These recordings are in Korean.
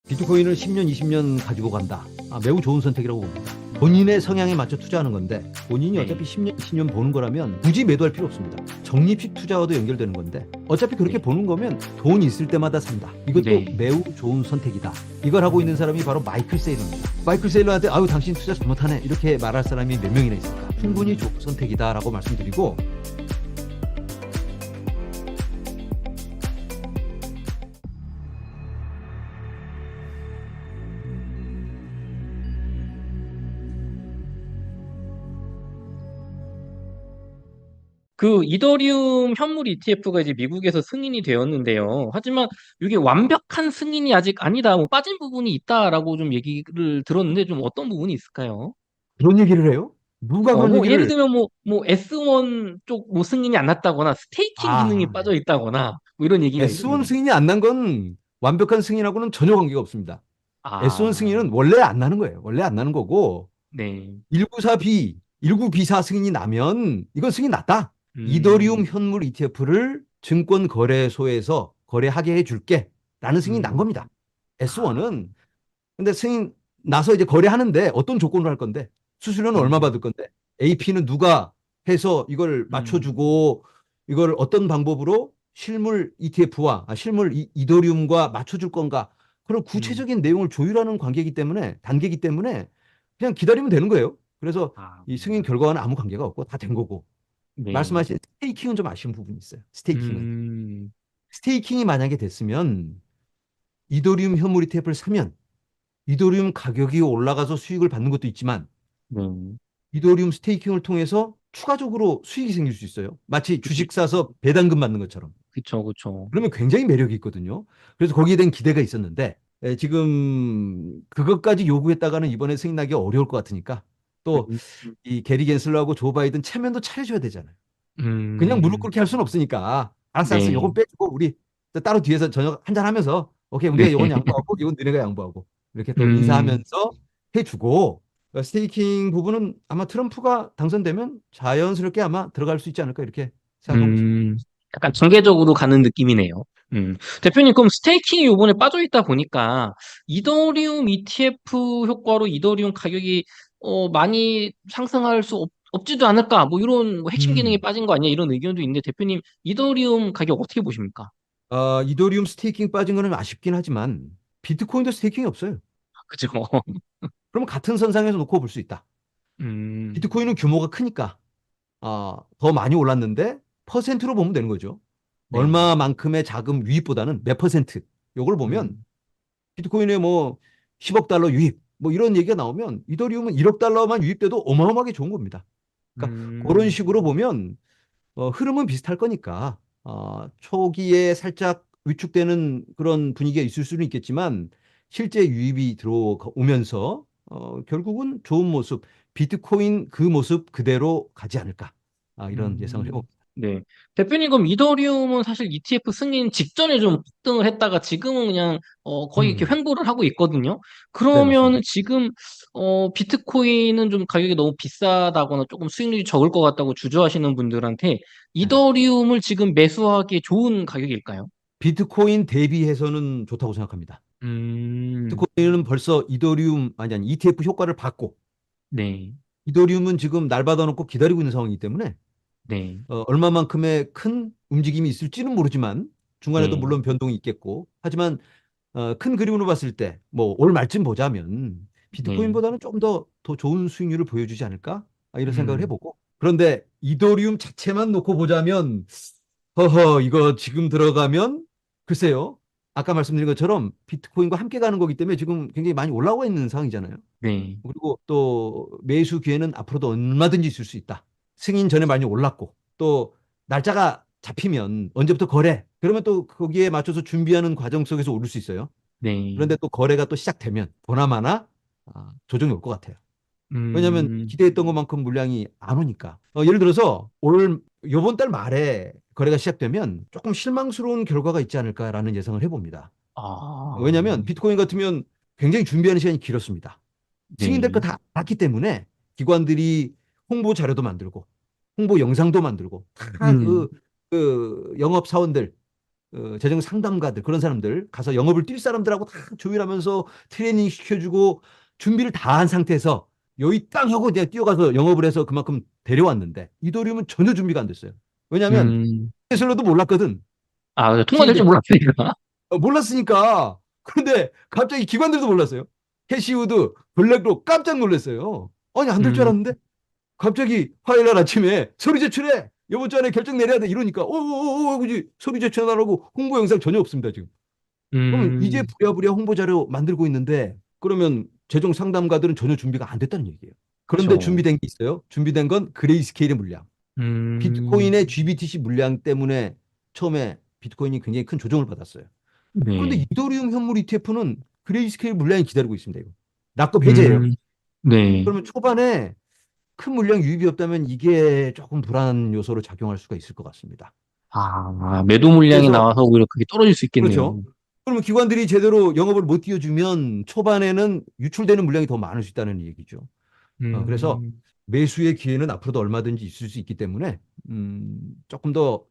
비트코인을 10년, 20년 가지고 간다. 매우 좋은 선택이라고 봅니다. 본인의 성향에 맞춰 투자하는 건데 본인이 네. 어차피 10년, 20년 보는 거라면 굳이 매도할 필요 없습니다. 적립식 투자와도 연결되는 건데 어차피 그렇게 네. 보는 거면 돈 있을 때마다 산다. 이것도 네. 매우 좋은 선택이다. 이걸 하고 있는 사람이 바로 마이클 세일러입니다. 마이클 세일러한테 아유 당신 투자 잘못하네 이렇게 말할 사람이 몇 명이나 있을까? 충분히 좋은 선택이다라고 말씀드리고 그 이더리움 현물 ETF가 이제 미국에서 승인이 되었는데요. 하지만 이게 완벽한 승인이 아직 아니다. 뭐 빠진 부분이 있다라고 좀 얘기를 들었는데 좀 어떤 부분이 있을까요? 그런 얘기를 해요? 누가 그런 뭐 예를 얘기를 들면 뭐 S1 쪽 뭐 승인이 안 났다거나 스테이킹 기능이 아 빠져 있다거나 뭐 이런 얘기가 S1 있습니다. 승인이 안 난 건 완벽한 승인하고는 전혀 관계가 없습니다. S1 아, 승인은 원래 안 나는 거예요. 원래 안 나는 거고 네. 194B, 19B4 승인이 나면 이건 승인 났다. 이더리움 음, 현물 ETF를 증권거래소에서 거래하게 해줄게 라는 승인이 난 음, 겁니다. 아, S1은 근데 승인 나서 이제 거래하는데 어떤 조건으로 할 건데 수수료는 얼마 음, 받을 건데 AP는 누가 해서 이걸 음, 맞춰주고 이걸 어떤 방법으로 실물 ETF와 실물 이더리움과 맞춰줄 건가 그런 음, 구체적인 내용을 조율하는 관계이기 때문에 단계이기 때문에 그냥 기다리면 되는 거예요. 그래서 아, 이 승인 결과와는 아무 관계가 없고 다 된 거고 네. 말씀하신 스테이킹은 좀 아쉬운 부분이 있어요. 스테이킹은 음, 스테이킹이 만약에 됐으면 이더리움 현물 ETF를 사면 이더리움 가격이 올라가서 수익을 받는 것도 있지만 네. 이더리움 스테이킹을 통해서 추가적으로 수익이 생길 수 있어요. 마치 주식 사서 배당금 받는 것처럼. 그쵸, 그쵸. 그러면 굉장히 매력이 있거든요. 그래서 거기에 대한 기대가 있었는데 지금 그것까지 요구했다가는 이번에 승인 나기 어려울 것 같으니까 또 음, 이 게리 겐슬러하고 조 바이든 체면도 차려줘야 되잖아요. 그냥 무릎 음, 꿇게 할 수는 없으니까 알았어 알았어 네, 요건 빼주고 우리 따로 뒤에서 저녁 한잔 하면서 오케이 네, 우리가 요건 양보하고 이건 너네가 양보하고 이렇게 또 음, 인사하면서 해주고 스테이킹 부분은 아마 트럼프가 당선되면 자연스럽게 아마 들어갈 수 있지 않을까 이렇게 생각하고 있습니다. 음, 약간 전개적으로 가는 느낌이네요. 대표님, 그럼 스테이킹이 요번에 빠져 있다 보니까 이더리움 ETF 효과로 이더리움 가격이 많이 상승할 수 없지도 않을까? 뭐 이런 뭐 핵심 기능이 음. 빠진 거 아니야? 이런 의견도 있는데 대표님, 이더리움 가격 어떻게 보십니까? 이더리움 스테이킹 빠진 거는 아쉽긴 하지만 비트코인도 스테이킹이 없어요. 그죠? 그러면 같은 선상에서 놓고 볼 수 있다. 음, 비트코인은 규모가 크니까 더 많이 올랐는데 퍼센트로 보면 되는 거죠. 네. 얼마만큼의 자금 유입보다는 몇 퍼센트. 요걸 보면 음, 비트코인에 뭐 10억 달러 유입 뭐 이런 얘기가 나오면 이더리움은 1억 달러만 유입돼도 어마어마하게 좋은 겁니다. 그러니까 그런 음, 식으로 보면 흐름은 비슷할 거니까 초기에 살짝 위축되는 그런 분위기가 있을 수는 있겠지만 실제 유입이 들어오면서 결국은 좋은 모습, 비트코인 그 모습 그대로 가지 않을까 이런 예상을 해봅니다. 네. 대표님, 그럼 이더리움은 사실 ETF 승인 직전에 좀 폭등을 했다가 지금은 그냥 거의 이렇게 음, 횡보를 하고 있거든요. 네, 맞습니다. 그러면 지금 비트코인은 좀 가격이 너무 비싸다거나 조금 수익률이 적을 것 같다고 주저하시는 분들한테 네. 이더리움을 지금 매수하기에 좋은 가격일까요? 비트코인 대비해서는 좋다고 생각합니다. 음, 비트코인은 벌써 이더리움 아니 ETF 효과를 받고 네, 이더리움은 지금 날 받아놓고 기다리고 있는 상황이기 때문에 네, 얼마만큼의 큰 움직임이 있을지는 모르지만 중간에도 네, 물론 변동이 있겠고 하지만 큰 그림으로 봤을 때 뭐 올 말쯤 보자면 네, 비트코인보다는 좀 더 좋은 수익률을 보여주지 않을까 이런 생각을 음, 해보고 그런데 이더리움 자체만 놓고 보자면 허허 이거 지금 들어가면 글쎄요 아까 말씀드린 것처럼 비트코인과 함께 가는 거기 때문에 지금 굉장히 많이 올라와 있는 상황이잖아요. 네, 그리고 또 매수 기회는 앞으로도 얼마든지 있을 수 있다. 승인 전에 많이 올랐고 또 날짜가 잡히면 언제부터 거래? 그러면 또 거기에 맞춰서 준비하는 과정 속에서 오를 수 있어요. 네, 그런데 또 거래가 또 시작되면 보나마나 조정이 올 것 같아요. 왜냐하면 음, 기대했던 것만큼 물량이 안 오니까. 예를 들어서 올 요번 달 말에 거래가 시작되면 조금 실망스러운 결과가 있지 않을까라는 예상을 해봅니다. 아, 왜냐하면 비트코인 같으면 굉장히 준비하는 시간이 길었습니다. 승인될 거 네, 다 알았기 때문에 기관들이 홍보 자료도 만들고 홍보 영상도 만들고 다 음, 그 영업 사원들 재정 상담가들 그런 사람들 가서 영업을 뛸 사람들하고 다 조율하면서 트레이닝 시켜주고 준비를 다 한 상태에서 여기 땅 하고 내가 뛰어가서 영업을 해서 그만큼 데려왔는데 이더리움은 전혀 준비가 안 됐어요. 왜냐하면 음. 테슬라도 몰랐거든. 아, 통과될 줄 TJ 몰랐으니까. 몰랐으니까. 그런데 갑자기 기관들도 몰랐어요. 캐시우드, 블랙록 깜짝 놀랐어요. 아니 안 될 줄 음. 알았는데 갑자기 화요일 날 아침에 서류 제출해. 이번 주 안에 결정 내려야 돼. 이러니까 그지 서류 제출 안 하고 홍보 영상 전혀 없습니다 지금. 그러면 이제 음. 부랴부랴 홍보 자료 만들고 있는데 그러면 재정 상담가들은 전혀 준비가 안 됐다는 얘기예요. 그런데 그쵸. 준비된 게 있어요. 준비된 건 그레이스케일의 물량. 음. 비트코인의 GBTC 물량 때문에 처음에 비트코인이 굉장히 큰 조정을 받았어요. 그런데 네. 이더리움 현물 ETF는 그레이스케일 물량이 기다리고 있습니다. 이거. 납급 해제예요. 음. 네. 그러면 초반에 큰 물량 유입이 없다면 이게 조금 불안 요소로 작용할 수가 있을 것 같습니다. 아, 매도 물량이 그래서 나와서 오히려 그게 떨어질 수 그렇죠. 있겠네요. 그러면 기관들이 제대로 영업을 못 띄워주면 초반에는 유출되는 물량이 더 많을 수 있다는 얘기죠. 그래서 음. 매수의 기회는 앞으로도 얼마든지 있을 수 있기 때문에 조금 더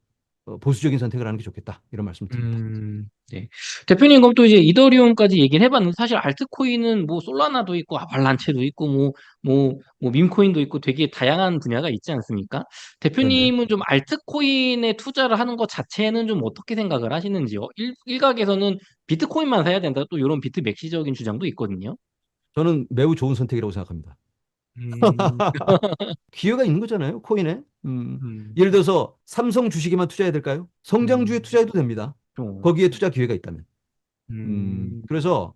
보수적인 선택을 하는 게 좋겠다. 이런 말씀 드립니다. 네. 대표님, 그럼 또 이제 이더리움까지 얘기를 해봤는데, 사실 알트코인은 뭐 솔라나도 있고, 아발란체도 있고, 뭐 밈코인도 있고 되게 다양한 분야가 있지 않습니까? 네네. 대표님은 좀 알트코인에 투자를 하는 것 자체는 좀 어떻게 생각을 하시는지요? 일각에서는 비트코인만 사야 된다. 또 이런 비트맥시적인 주장도 있거든요. 저는 매우 좋은 선택이라고 생각합니다. 음. 기회가 있는 거잖아요. 코인에. 음. 예를 들어서 삼성 주식에만 투자해야 될까요? 성장주에 음. 투자해도 됩니다. 좀, 거기에 투자 기회가 있다면. 음. 그래서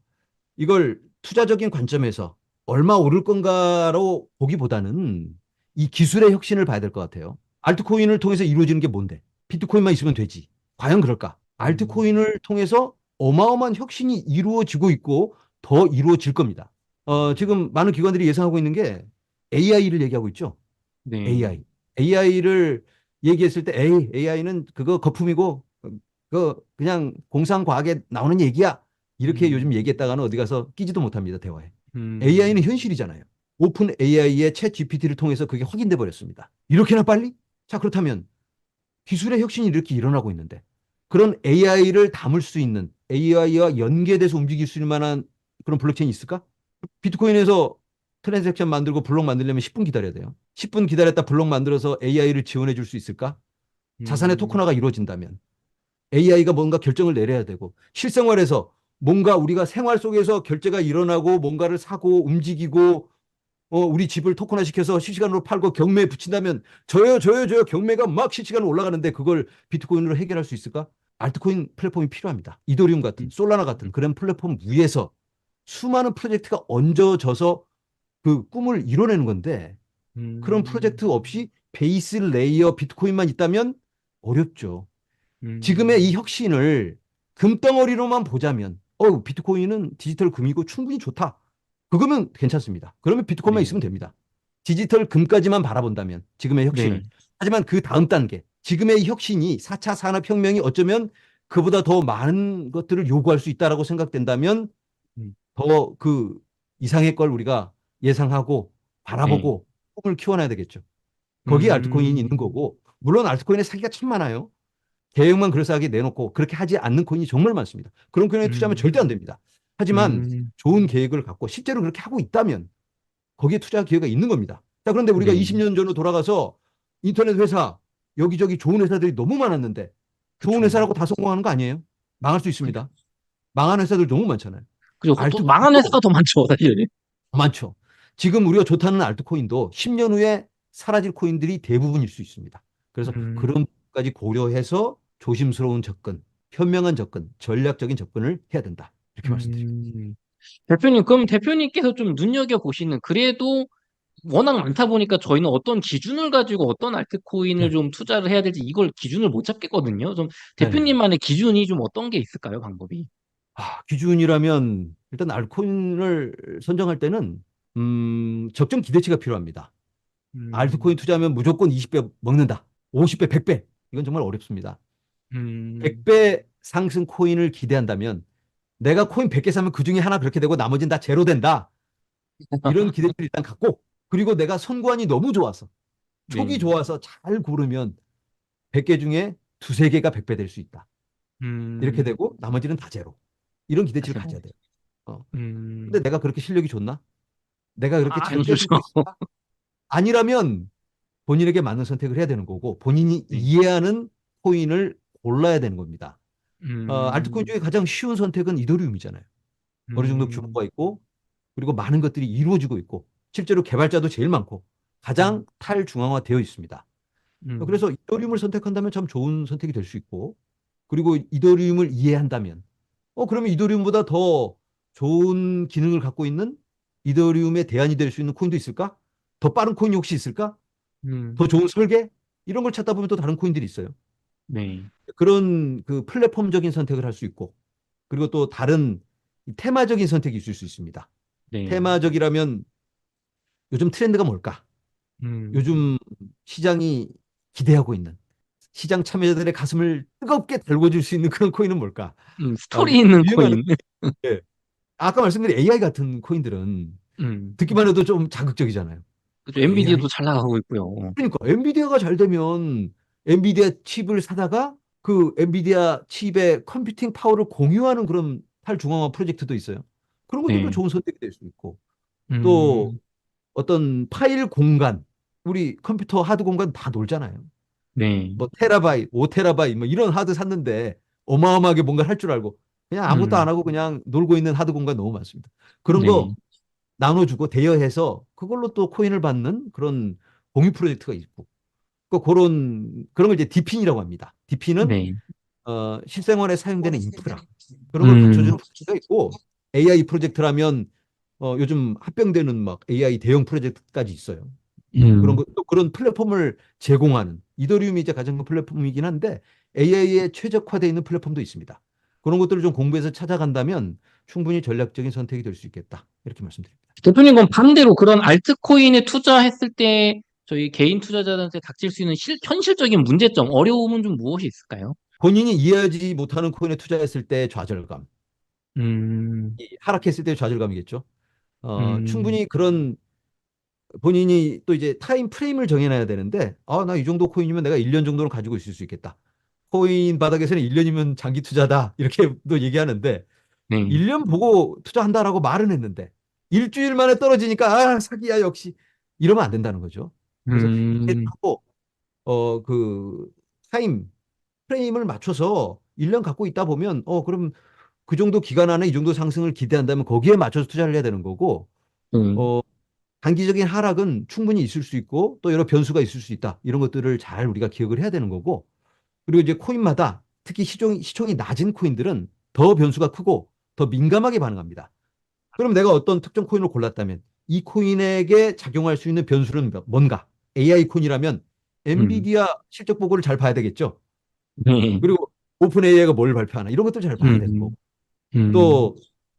이걸 투자적인 관점에서 얼마 오를 건가로 보기보다는 이 기술의 혁신을 봐야 될 것 같아요. 알트코인을 통해서 이루어지는 게 뭔데? 비트코인만 있으면 되지. 과연 그럴까? 음. 알트코인을 통해서 어마어마한 혁신이 이루어지고 있고 더 이루어질 겁니다. 지금 많은 기관들이 예상하고 있는 게 AI를 얘기하고 있죠. 네. AI. AI를 얘기했을 때 AI는 그거 거품이고 그냥 공상과학에 나오는 얘기야. 이렇게 요즘 음. 얘기했다가는 어디 가서 끼지도 못합니다, 대화에. AI는 음. 현실이잖아요. 오픈 AI의 챗 GPT를 통해서 그게 확인돼 버렸습니다. 이렇게나 빨리? 자, 그렇다면 기술의 혁신이 이렇게 일어나고 있는데 그런 AI를 담을 수 있는 AI와 연계돼서 움직일 수 있는 만한 그런 블록체인이 있을까? 비트코인에서 트랜잭션 만들고 블록 만들려면 10분 기다려야 돼요. 10분 기다렸다 블록 만들어서 AI를 지원해 줄 수 있을까? 자산의 음. 토큰화가 이루어진다면 AI가 뭔가 결정을 내려야 되고 실생활에서 뭔가 우리가 생활 속에서 결제가 일어나고 뭔가를 사고 움직이고 우리 집을 토큰화 시켜서 실시간으로 팔고 경매에 붙인다면 저요 경매가 막 실시간으로 올라가는데 그걸 비트코인으로 해결할 수 있을까? 알트코인 플랫폼이 필요합니다. 이더리움 같은 솔라나 같은 그런 플랫폼 위에서 수많은 프로젝트가 얹어져서 그 꿈을 이뤄내는 건데 그런 음. 프로젝트 없이 베이스 레이어 비트코인만 있다면 어렵죠. 지금의 이 음. 혁신을 금덩어리로만 보자면 비트코인은 디지털 금이고 충분히 좋다. 그거면 괜찮습니다. 그러면 비트코인만 네. 있으면 됩니다. 디지털 금까지만 바라본다면 지금의 혁신을. 네. 하지만 그 다음 단계, 지금의 이 혁신이 4차 산업혁명이 어쩌면 그보다 더 많은 것들을 요구할 수 있다라고 생각된다면 음. 더 그 이상의 걸 우리가 예상하고 네. 바라보고 꿈을 키워놔야 되겠죠. 거기에 알트코인이 음. 있는 거고 물론 알트코인의 사기가 참 많아요. 계획만 그럴싸하게 내놓고 그렇게 하지 않는 코인이 정말 많습니다. 그런 코인에 투자하면 음. 절대 안 됩니다. 하지만 음. 좋은 계획을 갖고 실제로 그렇게 하고 있다면 거기에 투자 기회가 있는 겁니다. 자, 그런데 우리가 네. 20년 전으로 돌아가서 인터넷 회사 여기저기 좋은 회사들이 너무 많았는데 좋은 그쵸. 회사라고 다 성공하는 거 아니에요? 망할 수 그, 있습니다. 망한 회사들 너무 많잖아요. 그죠. 또 망한 회사가 알트코인도 더 많죠, 사실. 많죠. 지금 우리가 좋다는 알트코인도 10년 후에 사라질 코인들이 대부분일 수 있습니다. 그래서 음. 그런 것까지 고려해서 조심스러운 접근, 현명한 접근, 전략적인 접근을 해야 된다. 이렇게 말씀드립니다. 음. 대표님, 그럼 대표님께서 좀 눈여겨보시는, 그래도 워낙 많다 보니까 저희는 어떤 기준을 가지고 어떤 알트코인을 네. 좀 투자를 해야 될지 이걸 기준을 못 잡겠거든요. 좀 네네. 대표님만의 기준이 좀 어떤 게 있을까요, 방법이? 기준이라면 일단 알트코인을 선정할 때는 적정 기대치가 필요합니다. 알트코인 음. 투자하면 무조건 20배 먹는다. 50배, 100배. 이건 정말 어렵습니다. 음. 100배 상승 코인을 기대한다면 내가 코인 100개 사면 그 중에 하나 그렇게 되고 나머지는 다 제로 된다. 이런 기대를 일단 갖고 그리고 내가 선관이 너무 좋아서 촉이 네. 좋아서 잘 고르면 100개 중에 두세 개가 100배 될 수 있다. 이렇게 음, 되고 나머지는 다 제로. 이런 기대치를 하지로. 가져야 돼요. 어. 근데 음, 내가 그렇게 실력이 좋나? 내가 그렇게 잘 안 좋죠. 떼쓰고 있을까? 아니라면 본인에게 맞는 선택을 해야 되는 거고 본인이 네. 이해하는 코인을 골라야 되는 겁니다. 알트코인 음, 중에 가장 쉬운 선택은 이더리움이잖아요. 어느 정도 음, 규모가 있고 그리고 많은 것들이 이루어지고 있고 실제로 개발자도 제일 많고 가장 음, 탈중앙화되어 있습니다. 음, 그래서 이더리움을 선택한다면 참 좋은 선택이 될 수 있고 그리고 이더리움을 이해한다면 그러면 이더리움보다 더 좋은 기능을 갖고 있는 이더리움의 대안이 될 수 있는 코인도 있을까? 더 빠른 코인이 혹시 있을까? 음, 더 좋은 설계? 이런 걸 찾다 보면 또 다른 코인들이 있어요. 네, 그런 그 플랫폼적인 선택을 할 수 있고 그리고 또 다른 테마적인 선택이 있을 수 있습니다. 네, 테마적이라면 요즘 트렌드가 뭘까? 음, 요즘 시장이 기대하고 있는 시장 참여자들의 가슴을 뜨겁게 달궈줄 수 있는 그런 코인은 뭘까? 스토리 요즘 있는 유행하는 코인. 게 아까 말씀드린 AI 같은 코인들은 음, 듣기만 해도 좀 자극적이잖아요. 그죠. AI 엔비디아도 잘 나가고 있고요. 그러니까 엔비디아가 잘 되면 엔비디아 칩을 사다가 그 엔비디아 칩의 컴퓨팅 파워를 공유하는 그런 탈중앙화 프로젝트도 있어요. 그런 것들도 네, 좋은 선택이 될 수 있고 또 음, 어떤 파일 공간 우리 컴퓨터 하드 공간 다 놀잖아요. 네, 뭐 테라바이트, 5테라바이트 뭐 이런 하드 샀는데 어마어마하게 뭔가 할 줄 알고 그냥 아무것도 안 음, 하고 그냥 놀고 있는 하드 공간 너무 많습니다. 그런 네, 거 나눠주고 대여해서 그걸로 또 코인을 받는 그런 공유 프로젝트가 있고 그런 걸 이제 디핀이라고 합니다. 디핀은 네, 실생활에 사용되는 인프라 그런 걸 음, 받쳐주는 프로젝트가 있고 AI 프로젝트라면 요즘 합병되는 막 AI 대형 프로젝트까지 있어요. 그런 음, 것, 또 그런 플랫폼을 제공하는 이더리움이 이제 가장 큰 플랫폼이긴 한데 AI에 최적화되어 있는 플랫폼도 있습니다. 그런 것들을 좀 공부해서 찾아간다면 충분히 전략적인 선택이 될 수 있겠다. 이렇게 말씀드립니다. 대표님, 그럼 반대로 그런 알트코인에 투자했을 때 저희 개인 투자자들한테 닥칠 수 있는 현실적인 문제점, 어려움은 좀 무엇이 있을까요? 본인이 이해하지 못하는 코인에 투자했을 때 좌절감, 음, 하락했을 때 좌절감이겠죠. 음, 충분히 그런 본인이 또 이제 타임 프레임을 정해놔야 되는데, 나 이 정도 코인이면 내가 1년 정도는 가지고 있을 수 있겠다. 코인 바닥에서는 1년이면 장기 투자다. 이렇게 또 얘기하는데, 네, 1년 보고 투자한다라고 말은 했는데, 일주일 만에 떨어지니까, 사기야, 역시. 이러면 안 된다는 거죠. 그래서 음, 이해하고, 그, 타임 프레임을 맞춰서 1년 갖고 있다 보면, 그럼 그 정도 기간 안에 이 정도 상승을 기대한다면 거기에 맞춰서 투자를 해야 되는 거고, 네, 어, 단기적인 하락은 충분히 있을 수 있고 또 여러 변수가 있을 수 있다. 이런 것들을 잘 우리가 기억을 해야 되는 거고. 그리고 이제 코인마다 특히 시총이 낮은 코인들은 더 변수가 크고 더 민감하게 반응합니다. 그럼 내가 어떤 특정 코인을 골랐다면 이 코인에게 작용할 수 있는 변수는 뭔가? AI 코인이라면 음, 엔비디아 실적 보고를 잘 봐야 되겠죠. 네, 그리고 오픈 AI가 뭘 발표하나 이런 것들 잘 봐야 되는 거고. 음, 음, 또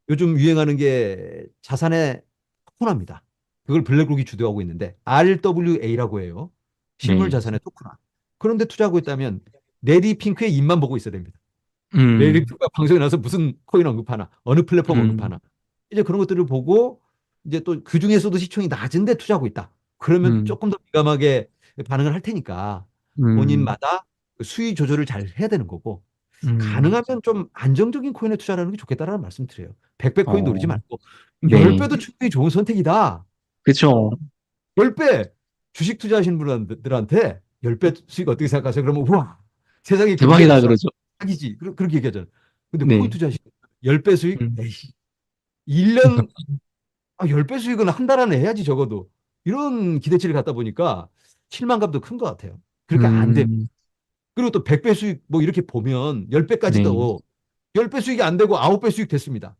요즘 유행하는 게 자산의 토큰화입니다. 그걸 블랙록이 주도하고 있는데 RWA라고 해요. 실물 네, 자산의 토큰화. 그런데 투자하고 있다면 레디 핑크의 입만 보고 있어야 됩니다. 레디 음, 핑크가 방송에 나와서 무슨 코인 언급하나, 어느 플랫폼 음, 언급하나. 이제 그런 것들을 보고 이제 또 그 중에서도 시총이 낮은데 투자하고 있다. 그러면 음, 조금 더 민감하게 반응을 할 테니까 음, 본인마다 수위 조절을 잘 해야 되는 거고 음, 가능하면 좀 안정적인 코인에 투자하는 게 좋겠다라는 말씀 드려요. 100배 코인 노리지 어, 말고 네, 10배도 충분히 좋은 선택이다. 그쵸. 10배 주식 투자하시는 분들한테 10배 수익 어떻게 생각하세요? 그러면 우와 세상에 경제가 대박이다, 있어. 그러죠. 사기지. 그렇게 얘기하잖아요. 근데 코인 네, 투자하시는 10배 수익? 음, 에이 1년 10배 수익은 한 달 안에 해야지 적어도. 이런 기대치를 갖다 보니까 실망감도 큰 것 같아요. 그렇게 안 돼. 음, 그리고 또 100배 수익 뭐 이렇게 보면 네, 10배까지도 10배 수익이 안 되고 9배 수익 됐습니다.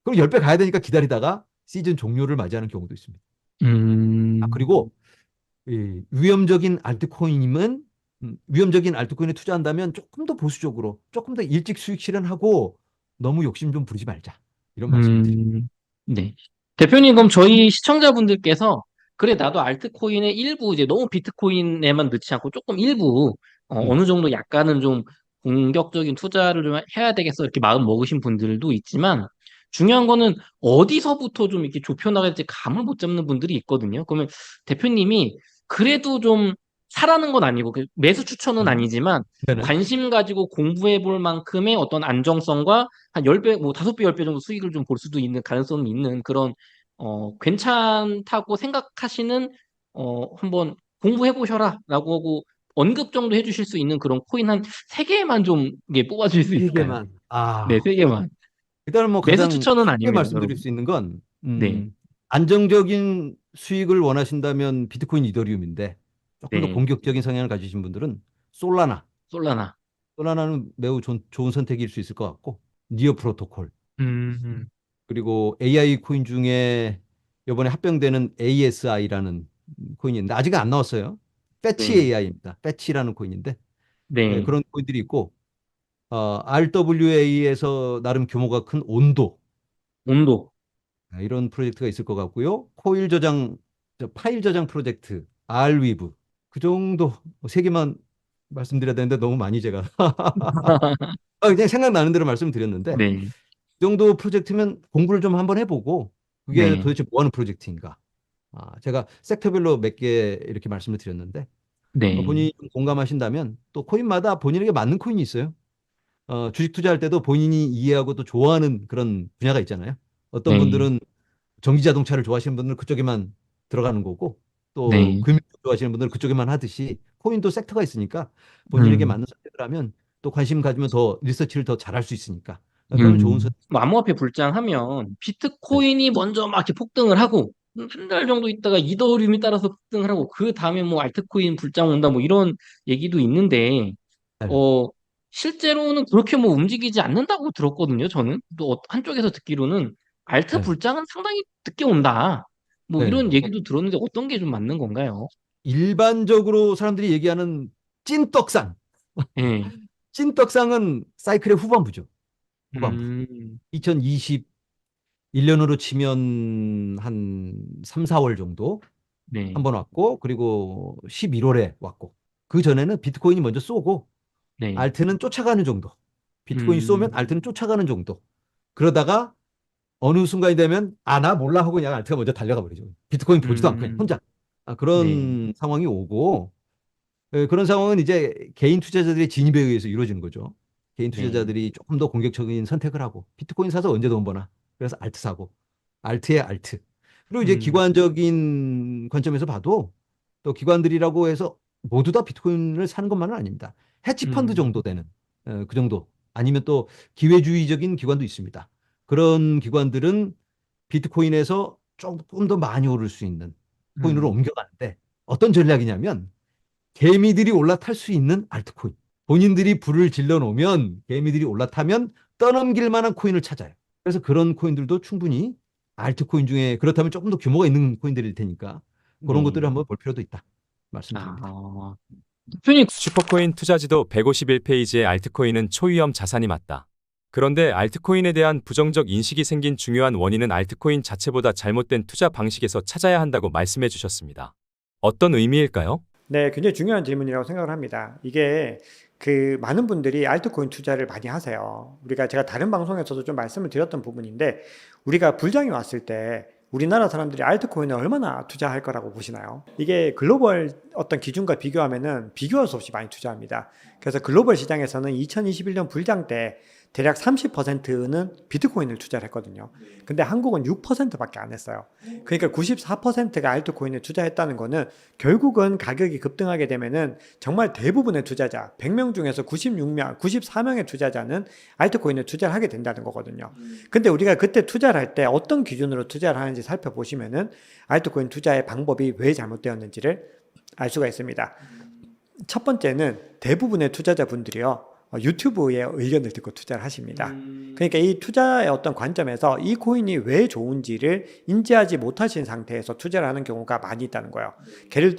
그럼 10배 가야 되니까 기다리다가 시즌 종료를 맞이하는 경우도 있습니다. 음, 그리고 이 위험적인 알트코인에 투자한다면 조금 더 보수적으로 조금 더 일찍 수익 실현하고 너무 욕심 좀 부리지 말자. 이런 말씀을 드립니다. 네. 대표님, 그럼 저희 시청자분들께서, 그래, 나도 알트코인의 일부, 이제 너무 비트코인에만 넣지 않고 조금 일부, 음, 어느 정도 약간은 좀 공격적인 투자를 좀 해야 되겠어, 이렇게 마음 먹으신 분들도 있지만, 중요한 거는 어디서부터 좀 이렇게 좁혀나갈지 감을 못 잡는 분들이 있거든요. 그러면 대표님이 그래도 좀 사라는 건 아니고 그 매수 추천은 네. 아니지만 네네. 관심 가지고 공부해 볼 만큼의 어떤 안정성과 한 10배, 뭐 5배, 10배 정도 수익을 좀 볼 수도 있는 가능성이 있는 그런 괜찮다고 생각하시는 한번 공부해 보셔라라고 하고 언급 정도 해 주실 수 있는 그런 코인 한 3개만 좀 이게 뽑아 주실 수 세 있을까요? 개만. 네, 3개만. 일단은 뭐 매수 가장 추천은 쉽게 아닙니다, 말씀드릴 여러분. 수 있는 건, 네. 안정적인 수익을 원하신다면 비트코인, 이더리움인데, 조금 더 네. 공격적인 성향을 가지신 분들은 솔라나. 솔라나. 솔라나는 매우 좋은 선택일 수 있을 것 같고, 니어 프로토콜. 음. 그리고 AI 코인 중에 이번에 합병되는 ASI라는 코인이 있는데, 아직은 안 나왔어요. 패치 네. AI입니다. 패치라는 코인인데, 예, 네. 그런 코인들이 있고, RWA에서 나름 규모가 큰 온도. 온도. 이런 프로젝트가 있을 것 같고요. 파일 저장 프로젝트, Rweave. 그 정도 세 개만 말씀드려야 되는데 너무 많이 제가 그냥 생각나는 대로 말씀드렸는데 네. 이 정도 프로젝트면 공부를 좀 한번 해보고 그게 네. 도대체 뭐 하는 프로젝트인가. 제가 섹터별로 몇 개 이렇게 말씀을 드렸는데 네. 본인이 좀 공감하신다면 또 코인마다 본인에게 맞는 코인이 있어요. 주식 투자할 때도 본인이 이해하고 또 좋아하는 그런 분야가 있잖아요. 어떤 네. 분들은 전기 자동차를 좋아하시는 분들은 그쪽에만 들어가는 거고 또 네. 금융 좋아하시는 분들은 그쪽에만 하듯이 코인도 섹터가 있으니까 본인에게 음. 맞는 선택을 하면 또 관심 가지면 더 리서치를 더 잘할 수 있으니까 그러면 좋은 선택. 뭐 암호화폐 불장하면 네. 비트코인이 먼저 막 이렇게 폭등을 하고 한 달 정도 있다가 이더리움이 따라서 폭등을 하고 그 다음에 뭐 알트코인 불장 온다 뭐 이런 얘기도 있는데 네. 어 실제로는 그렇게 뭐 움직이지 않는다고 들었거든요. 저는 또 한쪽에서 듣기로는 알트 네. 불장은 상당히 늦게 온다. 뭐 네. 이런 얘기도 들었는데 어떤 게 좀 맞는 건가요? 일반적으로 사람들이 얘기하는 찐떡상. 예. 찐떡상은 사이클의 후반부죠. 후반부. 음. 2021년으로 치면 한 3, 4월 정도 한 네. 번 왔고 그리고 11월에 왔고 그 전에는 비트코인이 먼저 쏘고 네. 알트는 쫓아가는 정도. 비트코인이 쏘면 음. 알트는 쫓아가는 정도. 그러다가 어느 순간이 되면 나 몰라 하고 그냥 알트가 먼저 달려가 버리죠. 비트코인 보지도 않고 그냥 음. 혼자. 네. 그런 상황이 오고 그런 상황은 이제 개인 투자자들의 진입에 의해서 이루어지는 거죠. 개인 네. 투자자들이 조금 더 공격적인 선택을 하고 비트코인 사서 언제 돈 버나. 그래서 알트 사고. 알트에 알트. 그리고 이제 음. 기관적인 관점에서 봐도 또 기관들이라고 해서 모두 다 비트코인을 사는 것만은 아닙니다. 해치펀드 음. 정도 되는 그 정도. 아니면 또 기회주의적인 기관도 있습니다. 그런 기관들은 비트코인에서 조금 더 많이 오를 수 있는 코인으로 음. 옮겨가는데 어떤 전략이냐면 개미들이 올라탈 수 있는 알트코인. 본인들이 불을 질러 놓으면 개미들이 올라타면 떠넘길 만한 코인을 찾아요. 그래서 그런 코인들도 충분히 알트코인 중에 그렇다면 조금 더 규모가 있는 코인들일 테니까 그런 것들을 네. 한번 볼 필요도 있다. 말씀드립니다. 아, 대표님, 슈퍼코인 투자지도 151페이지의 알트코인은 초위험 자산이 맞다. 그런데 알트코인에 대한 부정적 인식이 생긴 중요한 원인은 알트코인 자체보다 잘못된 투자 방식에서 찾아야 한다고 말씀해 주셨습니다. 어떤 의미일까요? 네, 굉장히 중요한 질문이라고 생각을 합니다. 이게 많은 분들이 알트코인 투자를 많이 하세요. 제가 다른 방송에서도 좀 말씀을 드렸던 부분인데, 우리가 불장이 왔을 때 우리나라 사람들이 알트코인을 얼마나 투자할 거라고 보시나요? 이게 글로벌 어떤 기준과 비교하면은 비교할 수 없이 많이 투자합니다. 그래서 글로벌 시장에서는 2021년 불장 때 대략 30%는 비트코인을 투자를 했거든요. 근데 한국은 6%밖에 안 했어요. 그러니까 94%가 알트코인을 투자했다는 거는 결국은 가격이 급등하게 되면은 정말 대부분의 투자자, 100명 중에서 96명, 94명의 투자자는 알트코인을 투자를 하게 된다는 거거든요. 근데 우리가 그때 투자를 할 때 어떤 기준으로 투자를 하는지 살펴보시면은 알트코인 투자의 방법이 왜 잘못되었는지를 알 수가 있습니다. 첫 번째는 대부분의 투자자분들이요, 유튜브의 의견을 듣고 투자를 하십니다. 그러니까 이 투자의 어떤 관점에서 이 코인이 왜 좋은지를 인지하지 못하신 상태에서 투자를 하는 경우가 많이 있다는 거예요.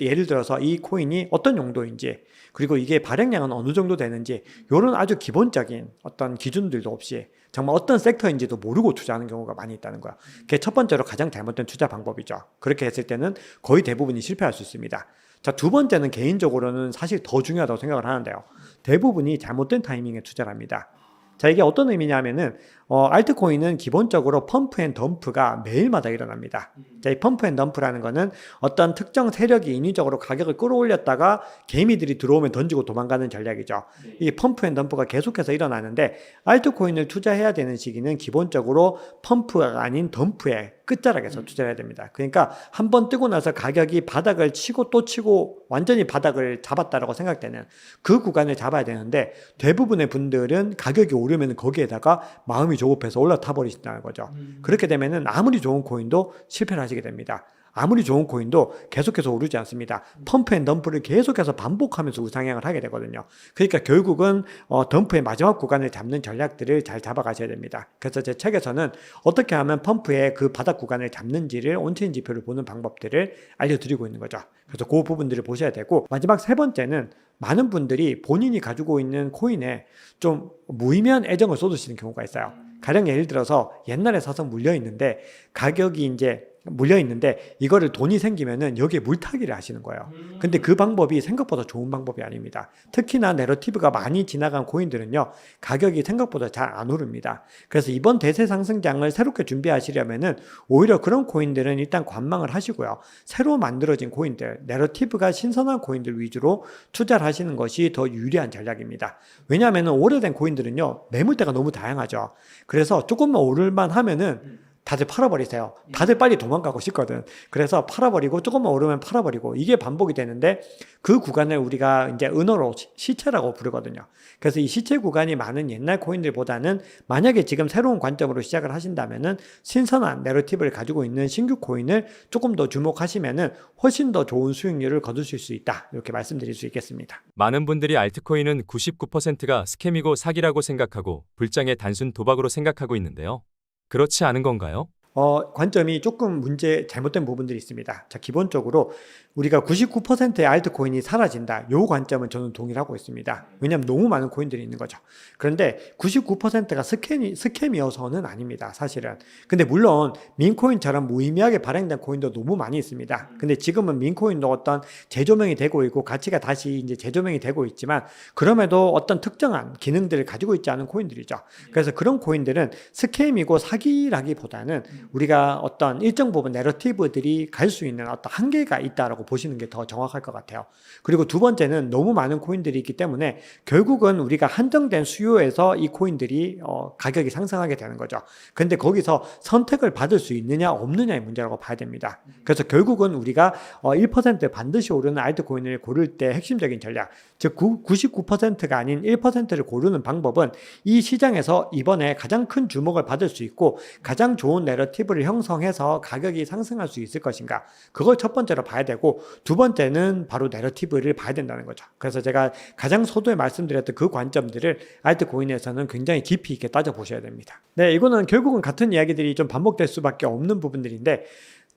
예를 들어서 이 코인이 어떤 용도인지, 그리고 이게 발행량은 어느 정도 되는지, 이런 아주 기본적인 어떤 기준들도 없이 정말 어떤 섹터인지도 모르고 투자하는 경우가 많이 있다는 거야. 그게 첫 번째로 가장 잘못된 투자 방법이죠. 그렇게 했을 때는 거의 대부분이 실패할 수 있습니다. 자, 두 번째는 개인적으로는 사실 더 중요하다고 생각을 하는데요. 대부분이 잘못된 타이밍에 투자를 합니다. 자, 이게 어떤 의미냐면은 알트코인은 기본적으로 펌프 앤 덤프가 매일마다 일어납니다. 자, 이 펌프 앤 덤프라는 거는 어떤 특정 세력이 인위적으로 가격을 끌어올렸다가 개미들이 들어오면 던지고 도망가는 전략이죠. 이 펌프 앤 덤프가 계속해서 일어나는데 알트코인을 투자해야 되는 시기는 기본적으로 펌프가 아닌 덤프의 끝자락에서 투자해야 됩니다. 그러니까 한번 뜨고 나서 가격이 바닥을 치고 또 치고 완전히 바닥을 잡았다라고 생각되는 그 구간을 잡아야 되는데 대부분의 분들은 가격이 오르면 거기에다가 마음이 조급해서 올라타 버리신다는 거죠. 그렇게 되면은 아무리 좋은 코인도 실패를 하시게 됩니다. 아무리 좋은 코인도 계속해서 오르지 않습니다. 펌프 앤 덤프를 계속해서 반복하면서 우상향을 하게 되거든요. 그러니까 결국은 덤프의 마지막 구간을 잡는 전략들을 잘 잡아가셔야 됩니다. 그래서 제 책에서는 어떻게 하면 펌프의 그 바닥 구간을 잡는지를 온체인 지표를 보는 방법들을 알려드리고 있는 거죠. 그래서 그 부분들을 보셔야 되고, 마지막 세 번째는 많은 분들이 본인이 가지고 있는 코인에 좀 무의미한 애정을 쏟으시는 경우가 있어요. 가령 예를 들어서 옛날에 사서 물려있는데 가격이 이제 물려있는데 이거를 돈이 생기면은 여기에 물타기를 하시는 거예요. 근데 그 방법이 생각보다 좋은 방법이 아닙니다. 특히나 내러티브가 많이 지나간 코인들은요, 가격이 생각보다 잘 안 오릅니다. 그래서 이번 대세 상승장을 새롭게 준비하시려면은 오히려 그런 코인들은 일단 관망을 하시고요. 새로 만들어진 코인들, 내러티브가 신선한 코인들 위주로 투자를 하시는 것이 더 유리한 전략입니다. 왜냐하면 오래된 코인들은요, 매물대가 너무 다양하죠. 그래서 조금만 오를만 하면은 다들 팔아버리세요. 다들 빨리 도망가고 싶거든. 그래서 팔아버리고 조금만 오르면 팔아버리고 이게 반복이 되는데, 그 구간을 우리가 이제 은어로 시체라고 부르거든요. 그래서 이 시체 구간이 많은 옛날 코인들보다는 만약에 지금 새로운 관점으로 시작을 하신다면은 신선한 내러티브를 가지고 있는 신규 코인을 조금 더 주목하시면은 훨씬 더 좋은 수익률을 거두실 수 있다. 이렇게 말씀드릴 수 있겠습니다. 많은 분들이 알트코인은 99%가 스캠이고 사기라고 생각하고 불장의 단순 도박으로 생각하고 있는데요. 그렇지 않은 건가요? 관점이 조금 잘못된 부분들이 있습니다. 자, 기본적으로 우리가 99%의 알트코인이 사라진다. 요 관점은 저는 동일하고 있습니다. 왜냐하면 너무 많은 코인들이 있는 거죠. 그런데 99%가 스캠이어서는 아닙니다. 사실은. 근데 물론 민코인처럼 무의미하게 발행된 코인도 너무 많이 있습니다. 근데 지금은 민코인도 어떤 재조명이 되고 있고 가치가 다시 이제 재조명이 되고 있지만, 그럼에도 어떤 특정한 기능들을 가지고 있지 않은 코인들이죠. 그래서 그런 코인들은 스캠이고 사기라기보다는 우리가 어떤 일정 부분 내러티브들이 갈 수 있는 어떤 한계가 있다라고 보시는 게 더 정확할 것 같아요. 그리고 두 번째는 너무 많은 코인들이 있기 때문에 결국은 우리가 한정된 수요에서 이 코인들이 가격이 상승하게 되는 거죠. 근데 거기서 선택을 받을 수 있느냐 없느냐의 문제라고 봐야 됩니다. 그래서 결국은 우리가 1% 반드시 오르는 알트코인을 고를 때 핵심적인 전략, 즉 99%가 아닌 1%를 고르는 방법은 이 시장에서 이번에 가장 큰 주목을 받을 수 있고 가장 좋은 내러티브를 형성해서 가격이 상승할 수 있을 것인가, 그걸 첫 번째로 봐야 되고, 두 번째는 바로 내러티브를 봐야 된다는 거죠. 그래서 제가 가장 서두에 말씀드렸던 그 관점들을 알트코인에서는 굉장히 깊이 있게 따져보셔야 됩니다. 네, 이거는 결국은 같은 이야기들이 좀 반복될 수밖에 없는 부분들인데,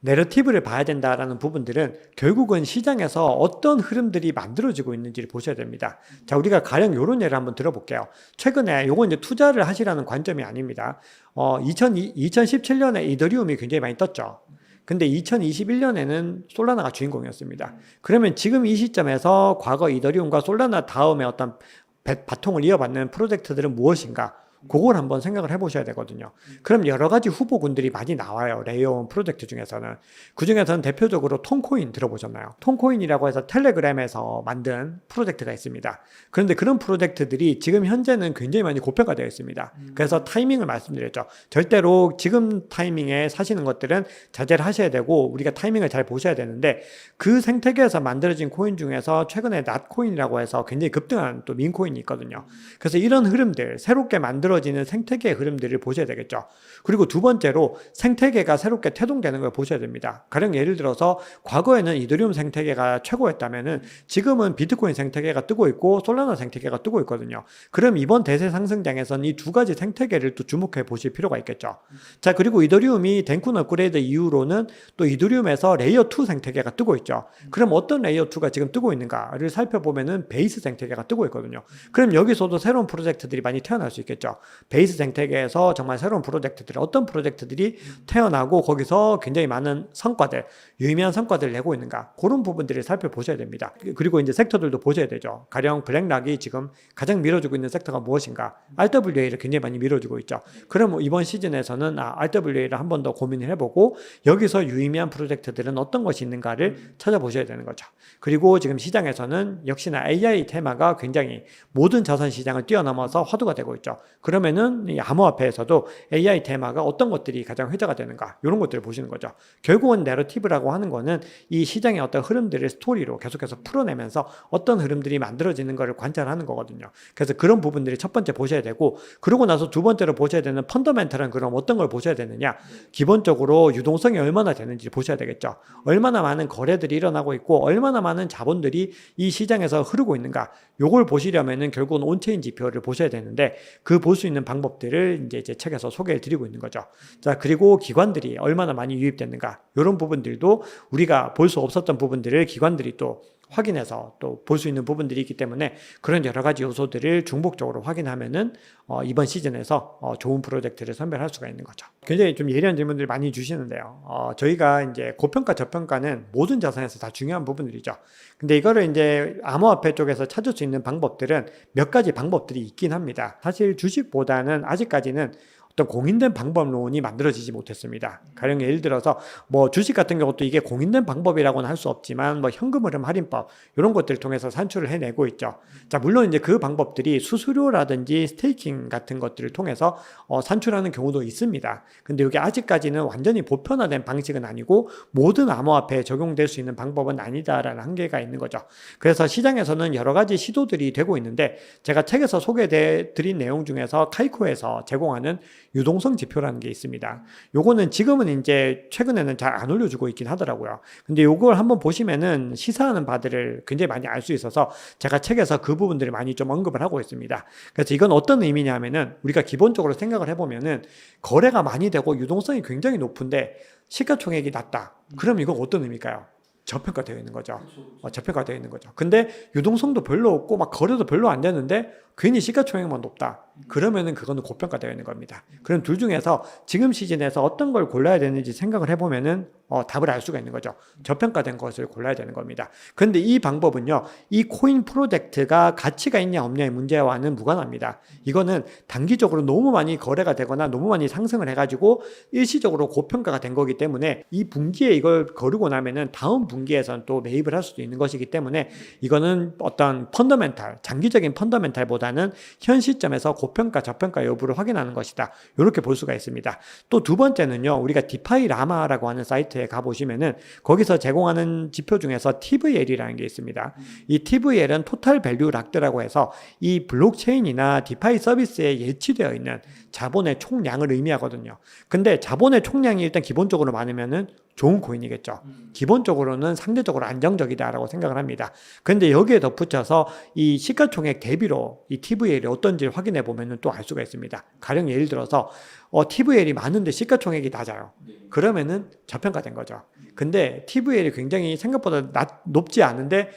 내러티브를 봐야 된다라는 부분들은 결국은 시장에서 어떤 흐름들이 만들어지고 있는지를 보셔야 됩니다. 자, 우리가 가령 이런 예를 한번 들어볼게요. 최근에 요건 이제 투자를 하시라는 관점이 아닙니다. 2017년에 이더리움이 굉장히 많이 떴죠. 근데 2021년에는 솔라나가 주인공이었습니다. 그러면 지금 이 시점에서 과거 이더리움과 솔라나 다음에 어떤 바통을 이어받는 프로젝트들은 무엇인가? 그걸 한번 생각을 해보셔야 되거든요. 그럼 여러 가지 후보군들이 많이 나와요. 레이어온 프로젝트 중에서는. 그 중에서는 대표적으로 톤코인 들어보셨나요? 톤코인이라고 해서 텔레그램에서 만든 프로젝트가 있습니다. 그런데 그런 프로젝트들이 지금 현재는 굉장히 많이 고평가되어 있습니다. 그래서 타이밍을 말씀드렸죠. 절대로 지금 타이밍에 사시는 것들은 자제를 하셔야 되고, 우리가 타이밍을 잘 보셔야 되는데, 그 생태계에서 만들어진 코인 중에서 최근에 낫코인이라고 해서 굉장히 급등한 또 민코인이 있거든요. 그래서 이런 흐름들, 새롭게 만들어지는 생태계의 흐름들을 보셔야 되겠죠. 그리고 두 번째로 생태계가 새롭게 태동되는 걸 보셔야 됩니다. 가령 예를 들어서 과거에는 이더리움 생태계가 최고였다면은 지금은 비트코인 생태계가 뜨고 있고 솔라나 생태계가 뜨고 있거든요. 그럼 이번 대세 상승장에서는 이 두 가지 생태계를 또 주목해 보실 필요가 있겠죠. 자, 그리고 이더리움이 덴쿤 업그레이드 이후로는 또 이더리움에서 레이어 2 생태계가 뜨고 있죠. 그럼 어떤 레이어 2가 지금 뜨고 있는가를 살펴보면은 베이스 생태계가 뜨고 있거든요. 그럼 여기서도 새로운 프로젝트들이 많이 태어날 수 있겠죠. 베이스 생태계에서 정말 새로운 프로젝트들, 어떤 프로젝트들이 태어나고 거기서 굉장히 많은 성과들, 유의미한 성과들을 내고 있는가, 그런 부분들을 살펴보셔야 됩니다. 그리고 이제 섹터들도 보셔야 되죠. 가령 블랙락이 지금 가장 밀어주고 있는 섹터가 무엇인가? RWA를 굉장히 많이 밀어주고 있죠. 그럼 이번 시즌에서는 RWA를 한 번 더 고민을 해보고 여기서 유의미한 프로젝트들은 어떤 것이 있는가를 찾아보셔야 되는 거죠. 그리고 지금 시장에서는 역시나 AI 테마가 굉장히 모든 자산 시장을 뛰어넘어서 화두가 되고 있죠. 그러면은 이 암호화폐에서도 AI 테마가 어떤 것들이 가장 회자가 되는가, 이런 것들을 보시는 거죠. 결국은 내러티브라고 하는 거는 이 시장의 어떤 흐름들을 스토리로 계속해서 풀어내면서 어떤 흐름들이 만들어지는 것을 관찰하는 거거든요. 그래서 그런 부분들이 첫 번째 보셔야 되고, 그러고 나서 두 번째로 보셔야 되는 펀더멘털은 그럼 어떤 걸 보셔야 되느냐? 기본적으로 유동성이 얼마나 되는지 보셔야 되겠죠. 얼마나 많은 거래들이 일어나고 있고 얼마나 많은 자본들이 이 시장에서 흐르고 있는가, 요걸 보시려면은 결국은 온체인 지표를 보셔야 되는데, 그 볼 수 있는 방법들을 이제 제 책에서 소개를 드리고 있는 거죠. 자, 그리고 기관들이 얼마나 많이 유입됐는가, 이런 부분들도 우리가 볼 수 없었던 부분들을 기관들이 또 확인해서 또 볼 수 있는 부분들이 있기 때문에, 그런 여러 가지 요소들을 중복적으로 확인하면은 이번 시즌에서 좋은 프로젝트를 선별할 수가 있는 거죠. 굉장히 좀 예리한 질문들 많이 주시는데요. 저희가 이제 고평가, 저평가는 모든 자산에서 다 중요한 부분들이죠. 근데 이거를 이제 암호화폐 쪽에서 찾을 수 있는 방법들은 몇 가지 방법들이 있긴 합니다. 사실 주식보다는 아직까지는 어떤 공인된 방법론이 만들어지지 못했습니다. 가령 예를 들어서 뭐 주식 같은 경우도 이게 공인된 방법이라고는 할 수 없지만 뭐 현금 흐름 할인법, 이런 것들을 통해서 산출을 해내고 있죠. 자, 물론 이제 그 방법들이 수수료라든지 스테이킹 같은 것들을 통해서 산출하는 경우도 있습니다. 근데 이게 아직까지는 완전히 보편화된 방식은 아니고 모든 암호화폐에 적용될 수 있는 방법은 아니다라는 한계가 있는 거죠. 그래서 시장에서는 여러 가지 시도들이 되고 있는데, 제가 책에서 소개해 드린 내용 중에서 카이코에서 제공하는 유동성 지표라는 게 있습니다. 요거는 지금은 이제 최근에는 잘 안 올려주고 있긴 하더라고요. 근데 요걸 한번 보시면은 시사하는 바들을 굉장히 많이 알 수 있어서 제가 책에서 그 부분들을 많이 좀 언급을 하고 있습니다. 그래서 이건 어떤 의미냐면은, 우리가 기본적으로 생각을 해보면은 거래가 많이 되고 유동성이 굉장히 높은데 시가총액이 낮다. 그럼 이건 어떤 의미일까요? 저평가되어 있는 거죠. 저평가되어 있는 거죠. 근데 유동성도 별로 없고 막 거래도 별로 안 되는데 괜히 시가총액만 높다. 그러면은 그거는 고평가되어 있는 겁니다. 그럼 둘 중에서 지금 시즌에서 어떤 걸 골라야 되는지 생각을 해보면은 답을 알 수가 있는 거죠. 저평가된 것을 골라야 되는 겁니다. 근데 이 방법은요, 이 코인 프로젝트가 가치가 있냐 없냐의 문제와는 무관합니다. 이거는 단기적으로 너무 많이 거래가 되거나 너무 많이 상승을 해가지고 일시적으로 고평가가 된 거기 때문에, 이 분기에 이걸 거르고 나면은 다음 분기에선 또 매입을 할 수도 있는 것이기 때문에, 이거는 어떤 펀더멘탈, 장기적인 펀더멘탈보다는 현 시점에서 고평가, 저평가 여부를 확인하는 것이다. 이렇게 볼 수가 있습니다. 또 두 번째는요, 우리가 디파이 라마라고 하는 사이트에 가보시면은 거기서 제공하는 지표 중에서 TVL이라는 게 있습니다. 이 TVL은 토탈 밸류 락드라고 해서 이 블록체인이나 디파이 서비스에 예치되어 있는 자본의 총량을 의미하거든요. 근데 자본의 총량이 일단 기본적으로 많으면은 좋은 코인이겠죠. 기본적으로는 상대적으로 안정적이다라고 생각을 합니다. 그런데 여기에 덧붙여서 이 시가총액 대비로 이 TVL이 어떤지 확인해 보면 또 알 수가 있습니다. 가령 예를 들어서 TVL이 많은데 시가총액이 낮아요. 그러면은 저평가된 거죠. 근데 TVL이 굉장히 생각보다 높지 않은데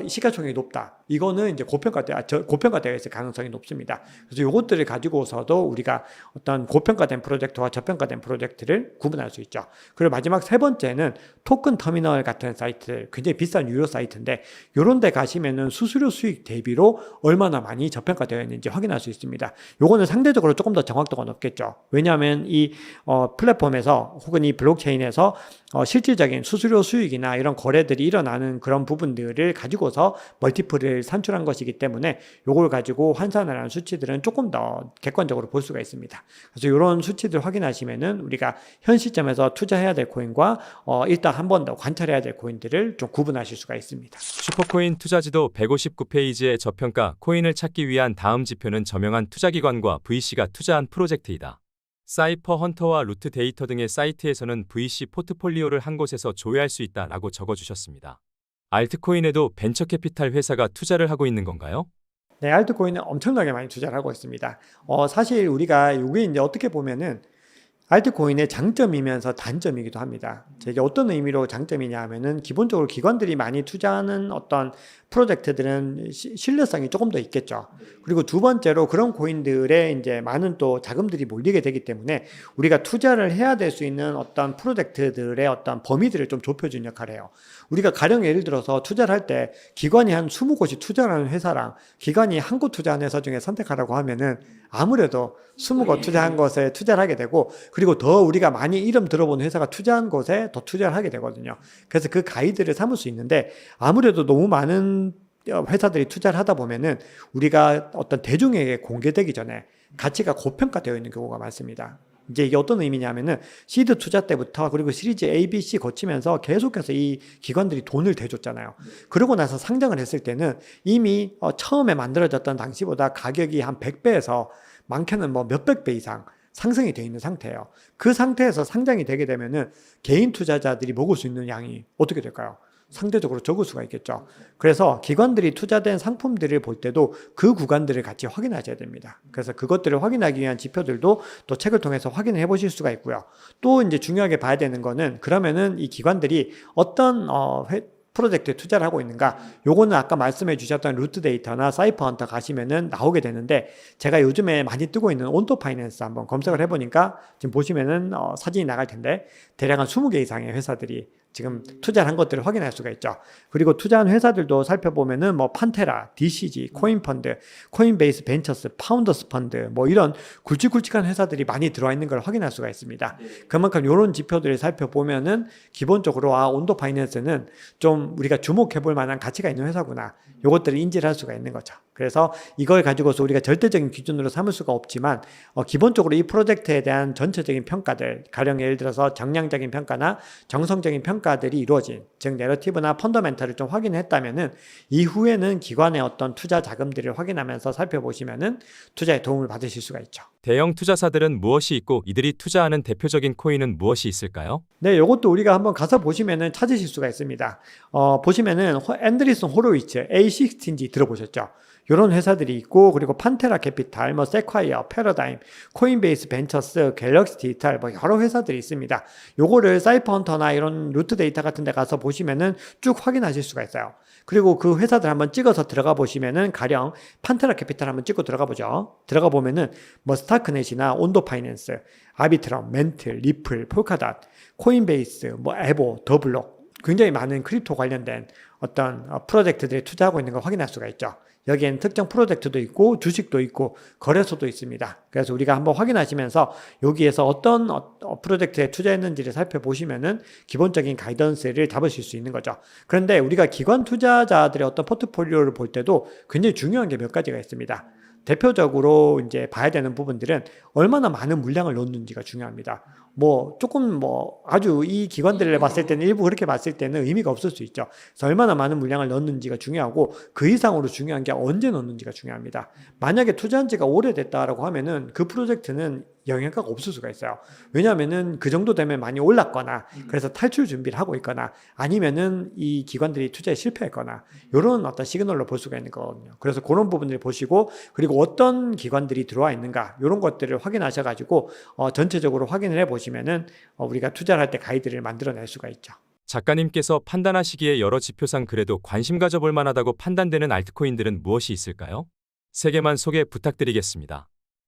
시가총액이 높다. 이거는 이제 고평가되어 있을 가능성이 높습니다. 그래서 이것들을 가지고서도 우리가 어떤 고평가된 프로젝트와 저평가된 프로젝트를 구분할 수 있죠. 그리고 마지막 세 번째는 토큰 터미널 같은 사이트, 굉장히 비싼 유료 사이트인데, 이런 데 가시면은 수수료 수익 대비로 얼마나 많이 저평가되어 있는지 확인할 수 있습니다. 요거는 상대적으로 조금 더 정확도가 높겠죠. 왜냐하면 이 플랫폼에서 혹은 이 블록체인에서 실질적인 수수료 수익이나 이런 거래들이 일어나는 그런 부분들을 가지고서 멀티플을 산출한 것이기 때문에, 요걸 가지고 환산을 하는 수치들은 조금 더 객관적으로 볼 수가 있습니다. 그래서 이런 수치들 확인하시면은 우리가 현 시점에서 투자해야 될 코인과 일단 한 번 더 관찰해야 될 코인들을 좀 구분하실 수가 있습니다. 슈퍼코인 투자지도 159페이지의 저평가 코인을 찾기 위한 다음 지표는 저명한 투자기관과 VC가 투자한 프로젝트이다. 사이퍼 헌터와 루트 데이터 등의 사이트에서는 VC 포트폴리오를 한 곳에서 조회할 수 있다라고 적어주셨습니다. 알트코인에도 벤처캐피탈 회사가 투자를 하고 있는 건가요? 네, 알트코인은 엄청나게 많이 투자를 하고 있습니다. 사실 우리가 이게 이제 어떻게 보면은 알트코인의 장점이면서 단점이기도 합니다. 이게 어떤 의미로 장점이냐 하면은 기본적으로 기관들이 많이 투자하는 어떤 프로젝트들은 신뢰성이 조금 더 있겠죠. 그리고 두 번째로 그런 코인들에 이제 많은 또 자금들이 몰리게 되기 때문에 우리가 투자를 해야 될 수 있는 어떤 프로젝트들의 어떤 범위들을 좀 좁혀준 역할을 해요. 우리가 가령 예를 들어서 투자를 할 때 기관이 한 20곳이 투자하는 회사랑 기관이 한 곳 투자하는 회사 중에 선택하라고 하면은 아무래도 20곳 투자한 것에 투자를 하게 되고, 그리고 더 우리가 많이 이름 들어본 회사가 투자한 곳에 더 투자를 하게 되거든요. 그래서 그 가이드를 삼을 수 있는데, 아무래도 너무 많은 회사들이 투자를 하다 보면은 우리가 어떤 대중에게 공개되기 전에 가치가 고평가되어 있는 경우가 많습니다. 이제 이게 어떤 의미냐면은 시드 투자 때부터 그리고 시리즈 A, B, C 거치면서 계속해서 이 기관들이 돈을 대줬잖아요. 그러고 나서 상장을 했을 때는 이미 처음에 만들어졌던 당시보다 가격이 한 100배에서 많게는 뭐 몇백 배 이상 상승이 되어 있는 상태예요. 그 상태에서 상장이 되게 되면은 개인 투자자들이 먹을 수 있는 양이 어떻게 될까요? 상대적으로 적을 수가 있겠죠. 그래서 기관들이 투자된 상품들을 볼 때도 그 구간들을 같이 확인하셔야 됩니다. 그래서 그것들을 확인하기 위한 지표들도 또 책을 통해서 확인해 보실 수가 있고요. 또 이제 중요하게 봐야 되는 거는, 그러면은 이 기관들이 어떤 프로젝트에 투자를 하고 있는가, 요거는 아까 말씀해 주셨던 루트 데이터나 사이퍼 헌터 가시면은 나오게 되는데, 제가 요즘에 많이 뜨고 있는 온도 파이낸스 한번 검색을 해보니까 지금 보시면은 사진이 나갈 텐데 대략 한 20개 이상의 회사들이 지금 투자를 한 것들을 확인할 수가 있죠. 그리고 투자한 회사들도 살펴보면은 뭐 판테라, DCG, 코인펀드, 코인베이스 벤처스, 파운더스 펀드, 뭐 이런 굵직굵직한 회사들이 많이 들어와 있는 걸 확인할 수가 있습니다. 그만큼 이런 지표들을 살펴보면은 기본적으로 온도 파이낸스는 좀 우리가 주목해 볼 만한 가치가 있는 회사구나, 요것들을 인지를 할 수가 있는 거죠. 그래서 이걸 가지고서 우리가 절대적인 기준으로 삼을 수가 없지만 기본적으로 이 프로젝트에 대한 전체적인 평가들, 가령 예를 들어서 정량적인 평가나 정성적인 평가들이 이루어진, 즉 내러티브나 펀더멘털을 좀 확인했다면은 이후에는 기관의 어떤 투자 자금들을 확인하면서 살펴보시면은 투자에 도움을 받으실 수가 있죠. 대형 투자사들은 무엇이 있고 이들이 투자하는 대표적인 코인은 무엇이 있을까요? 네, 이것도 우리가 한번 가서 보시면은 찾으실 수가 있습니다. 보시면은 앤드리슨 호로위츠, A16인지 들어보셨죠? 이런 회사들이 있고, 그리고 판테라 캐피탈, 뭐 세콰이어, 패러다임, 코인베이스 벤처스, 갤럭시 디지털, 뭐 여러 회사들이 있습니다. 요거를 사이퍼 헌터나 이런 루트 데이터 같은 데 가서 보시면은 쭉 확인하실 수가 있어요. 그리고 그 회사들 한번 찍어서 들어가 보시면은, 가령 판테라 캐피탈 한번 찍고 들어가 보죠. 들어가 보면은 뭐 스타크넷이나 온도 파이낸스, 아비트럼, 멘틀, 리플, 폴카닷, 코인베이스, 뭐 에보, 더블록, 굉장히 많은 크립토 관련된 어떤 프로젝트들에 투자하고 있는 걸 확인할 수가 있죠. 여기에는 특정 프로젝트도 있고 주식도 있고 거래소도 있습니다. 그래서 우리가 한번 확인하시면서 여기에서 어떤 프로젝트에 투자했는지를 살펴보시면은 기본적인 가이던스를 잡으실 수 있는 거죠. 그런데 우리가 기관 투자자들의 어떤 포트폴리오를 볼 때도 굉장히 중요한 게 몇 가지가 있습니다. 대표적으로 이제 봐야 되는 부분들은 얼마나 많은 물량을 넣는지가 중요합니다. 뭐 조금 뭐 아주 이 기관들을 봤을 때는, 일부 그렇게 봤을 때는 의미가 없을 수 있죠. 그래서 얼마나 많은 물량을 넣는지가 중요하고, 그 이상으로 중요한 게 언제 넣는지가 중요합니다. 만약에 투자한 지가 오래됐다라고 하면은 그 프로젝트는 영향가가 없을 수가 있어요. 왜냐하면은 그 정도 되면 많이 올랐거나, 그래서 탈출 준비를 하고 있거나, 아니면은 이 기관들이 투자에 실패했거나, 이런 어떤 시그널로 볼 수가 있는 거거든요. 그래서 그런 부분들을 보시고, 그리고 어떤 기관들이 들어와 있는가, 이런 것들을 확인하셔가지고 전체적으로 확인을 해보시면은 우리가 투자를 할 때 가이드를 만들어낼 수가 있죠. 작가님께서 판단하시기에 여러 지표상 그래도 관심 가져볼 만하다고 판단되는 알트코인들은 무엇이 있을까요? 3개만 소개 부탁드리겠습니다.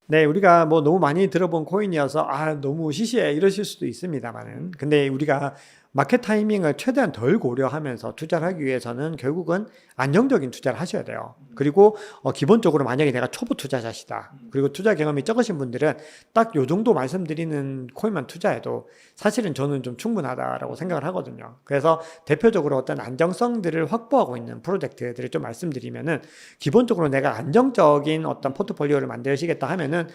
네, 우리가 뭐 너무 많이 들어본 코인이어서 너무 시시해 이러실 수도 있습니다만은, 근데 우리가 마켓 타이밍을 최대한 덜 고려하면서 투자를 하기 위해서는 결국은 안정적인 투자를 하셔야 돼요. 그리고 기본적으로 만약에 내가 초보 투자자시다, 그리고 투자 경험이 적으신 분들은 딱 요 정도 말씀드리는 코인만 투자해도 사실은 저는 좀 충분하다라고 생각을 하거든요. 그래서 대표적으로 어떤 안정성들을 확보하고 있는 프로젝트들을 좀 말씀드리면은, 기본적으로 내가 안정적인 어떤 포트폴리오를 만드시겠다 하면은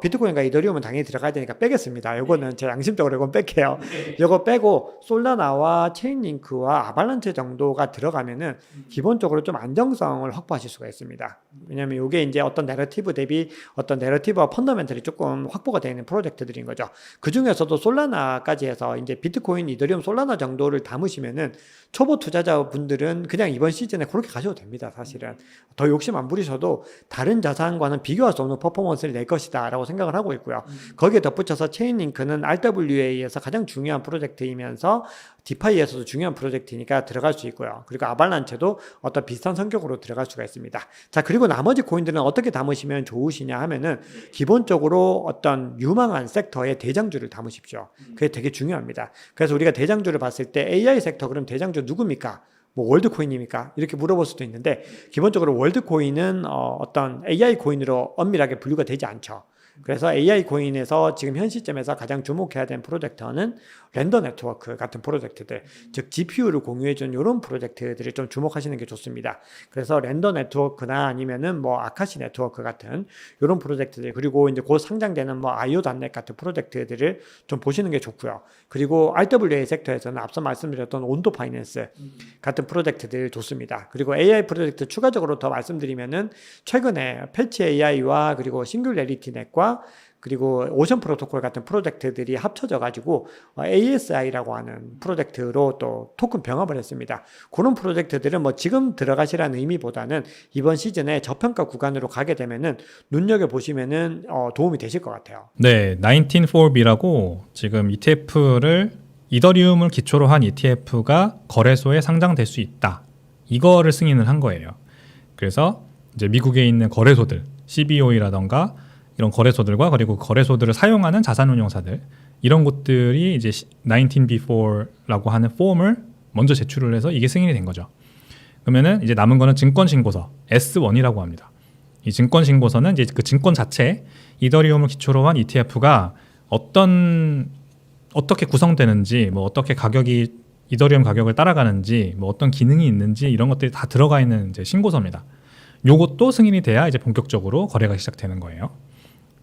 비트코인과 이더리움은 당연히 들어가야 되니까 빼겠습니다. 요거는 제 양심적으로 이건 뺄게요. 요거 빼고 솔라나와 체인링크와 아발란체 정도가 들어가면은 기본적으로 좀 안정성을 확보하실 수가 있습니다. 왜냐하면 이게 이제 어떤 내러티브 대비 어떤 내러티브와 펀더멘털이 조금 확보가 되어 있는 프로젝트들인 거죠. 그 중에서도 솔라나까지 해서 이제 비트코인, 이더리움, 솔라나 정도를 담으시면은 초보 투자자분들은 그냥 이번 시즌에 그렇게 가셔도 됩니다. 사실은 더 욕심 안 부리셔도 다른 자산과는 비교할 수 없는 퍼포먼스를 낼 것이다라고 생각을 하고 있고요. 거기에 덧붙여서 체인링크는 RWA에서 가장 중요한 프로젝트이면서 디파이에서도 중요한 프로젝트니까 들어갈 수 있고요. 그리고 아발란체도 어떤 비슷한 성격으로 들어갈 수가 있습니다. 자, 그리고 나머지 코인들은 어떻게 담으시면 좋으시냐 하면은 기본적으로 어떤 유망한 섹터의 대장주를 담으십시오. 그게 되게 중요합니다. 그래서 우리가 대장주를 봤을 때 AI 섹터 그럼 대장주 누굽니까? 뭐 월드코인입니까? 이렇게 물어볼 수도 있는데 기본적으로 월드코인은 어떤 AI 코인으로 엄밀하게 분류가 되지 않죠. 그래서 AI 코인에서 지금 현 시점에서 가장 주목해야 되는 프로젝트는 렌더 네트워크 같은 프로젝트들, 즉 GPU를 공유해준 이런 프로젝트들을 좀 주목하시는 게 좋습니다. 그래서 렌더 네트워크나 아니면은 뭐 아카시 네트워크 같은 이런 프로젝트들, 그리고 이제 곧 상장되는 뭐 IO.net 같은 프로젝트들을 좀 보시는 게 좋고요. 그리고 RWA 섹터에서는 앞서 말씀드렸던 온도 파이낸스 같은 프로젝트들 좋습니다. 그리고 AI 프로젝트 추가적으로 더 말씀드리면은 최근에 패치 AI와 그리고 싱귤레리티 넷과 그리고 오션 프로토콜 같은 프로젝트들이 합쳐져 가지고 ASI라고 하는 프로젝트로 또 토큰 병합을 했습니다. 그런 프로젝트들은 뭐 지금 들어가시라는 의미보다는 이번 시즌에 저평가 구간으로 가게 되면은 눈여겨보시면은 도움이 되실 것 같아요. 네, 194B라고 지금 이더리움을 기초로 한 ETF가 거래소에 상장될 수 있다. 이거를 승인을 한 거예요. 그래서 이제 미국에 있는 거래소들, CBOE라던가 이런 거래소들과 그리고 거래소들을 사용하는 자산운용사들, 이런 곳들이 이제 19B4라고 하는 폼을 먼저 제출을 해서 이게 승인이 된 거죠. 그러면은 이제 남은 거는 증권신고서 S1이라고 합니다. 이 증권신고서는 이제 그 증권 자체, 이더리움을 기초로 한 ETF가 어떻게 구성되는지, 뭐 어떻게 가격이 이더리움 가격을 따라가는지, 뭐 어떤 기능이 있는지 이런 것들이 다 들어가 있는 이제 신고서입니다. 요것도 승인이 돼야 이제 본격적으로 거래가 시작되는 거예요.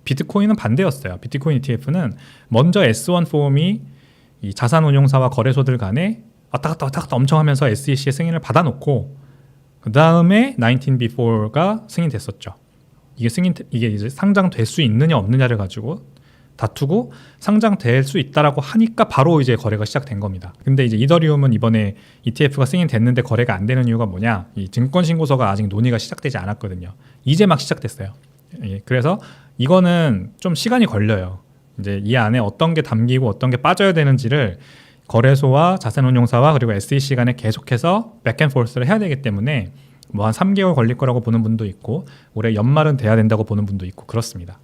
비트코인은 반대였어요. 비트코인 ETF는 먼저 S1 폼이 이 자산운용사와 거래소들 간에 왔다 갔다 엄청 하면서 SEC의 승인을 받아놓고 그 다음에 19B4가 승인됐었죠. 이게 이제 상장될 수 있느냐 없느냐를 가지고 다투고 상장될 수 있다라고 하니까 바로 이제 거래가 시작된 겁니다. 근데 이제 이더리움은 이번에 ETF가 승인됐는데 거래가 안 되는 이유가 뭐냐? 이 증권 신고서가 아직 논의가 시작되지 않았거든요. 이제 막 시작됐어요. 그래서 이거는 좀 시간이 걸려요. 이제 이 안에 어떤 게 담기고 어떤 게 빠져야 되는지를 거래소와 자산운용사와 그리고 SEC 간에 계속해서 백앤포스를 해야 되기 때문에 뭐 한 3개월 걸릴 거라고 보는 분도 있고 올해 연말은 돼야 된다고 보는 분도 있고 그렇습니다.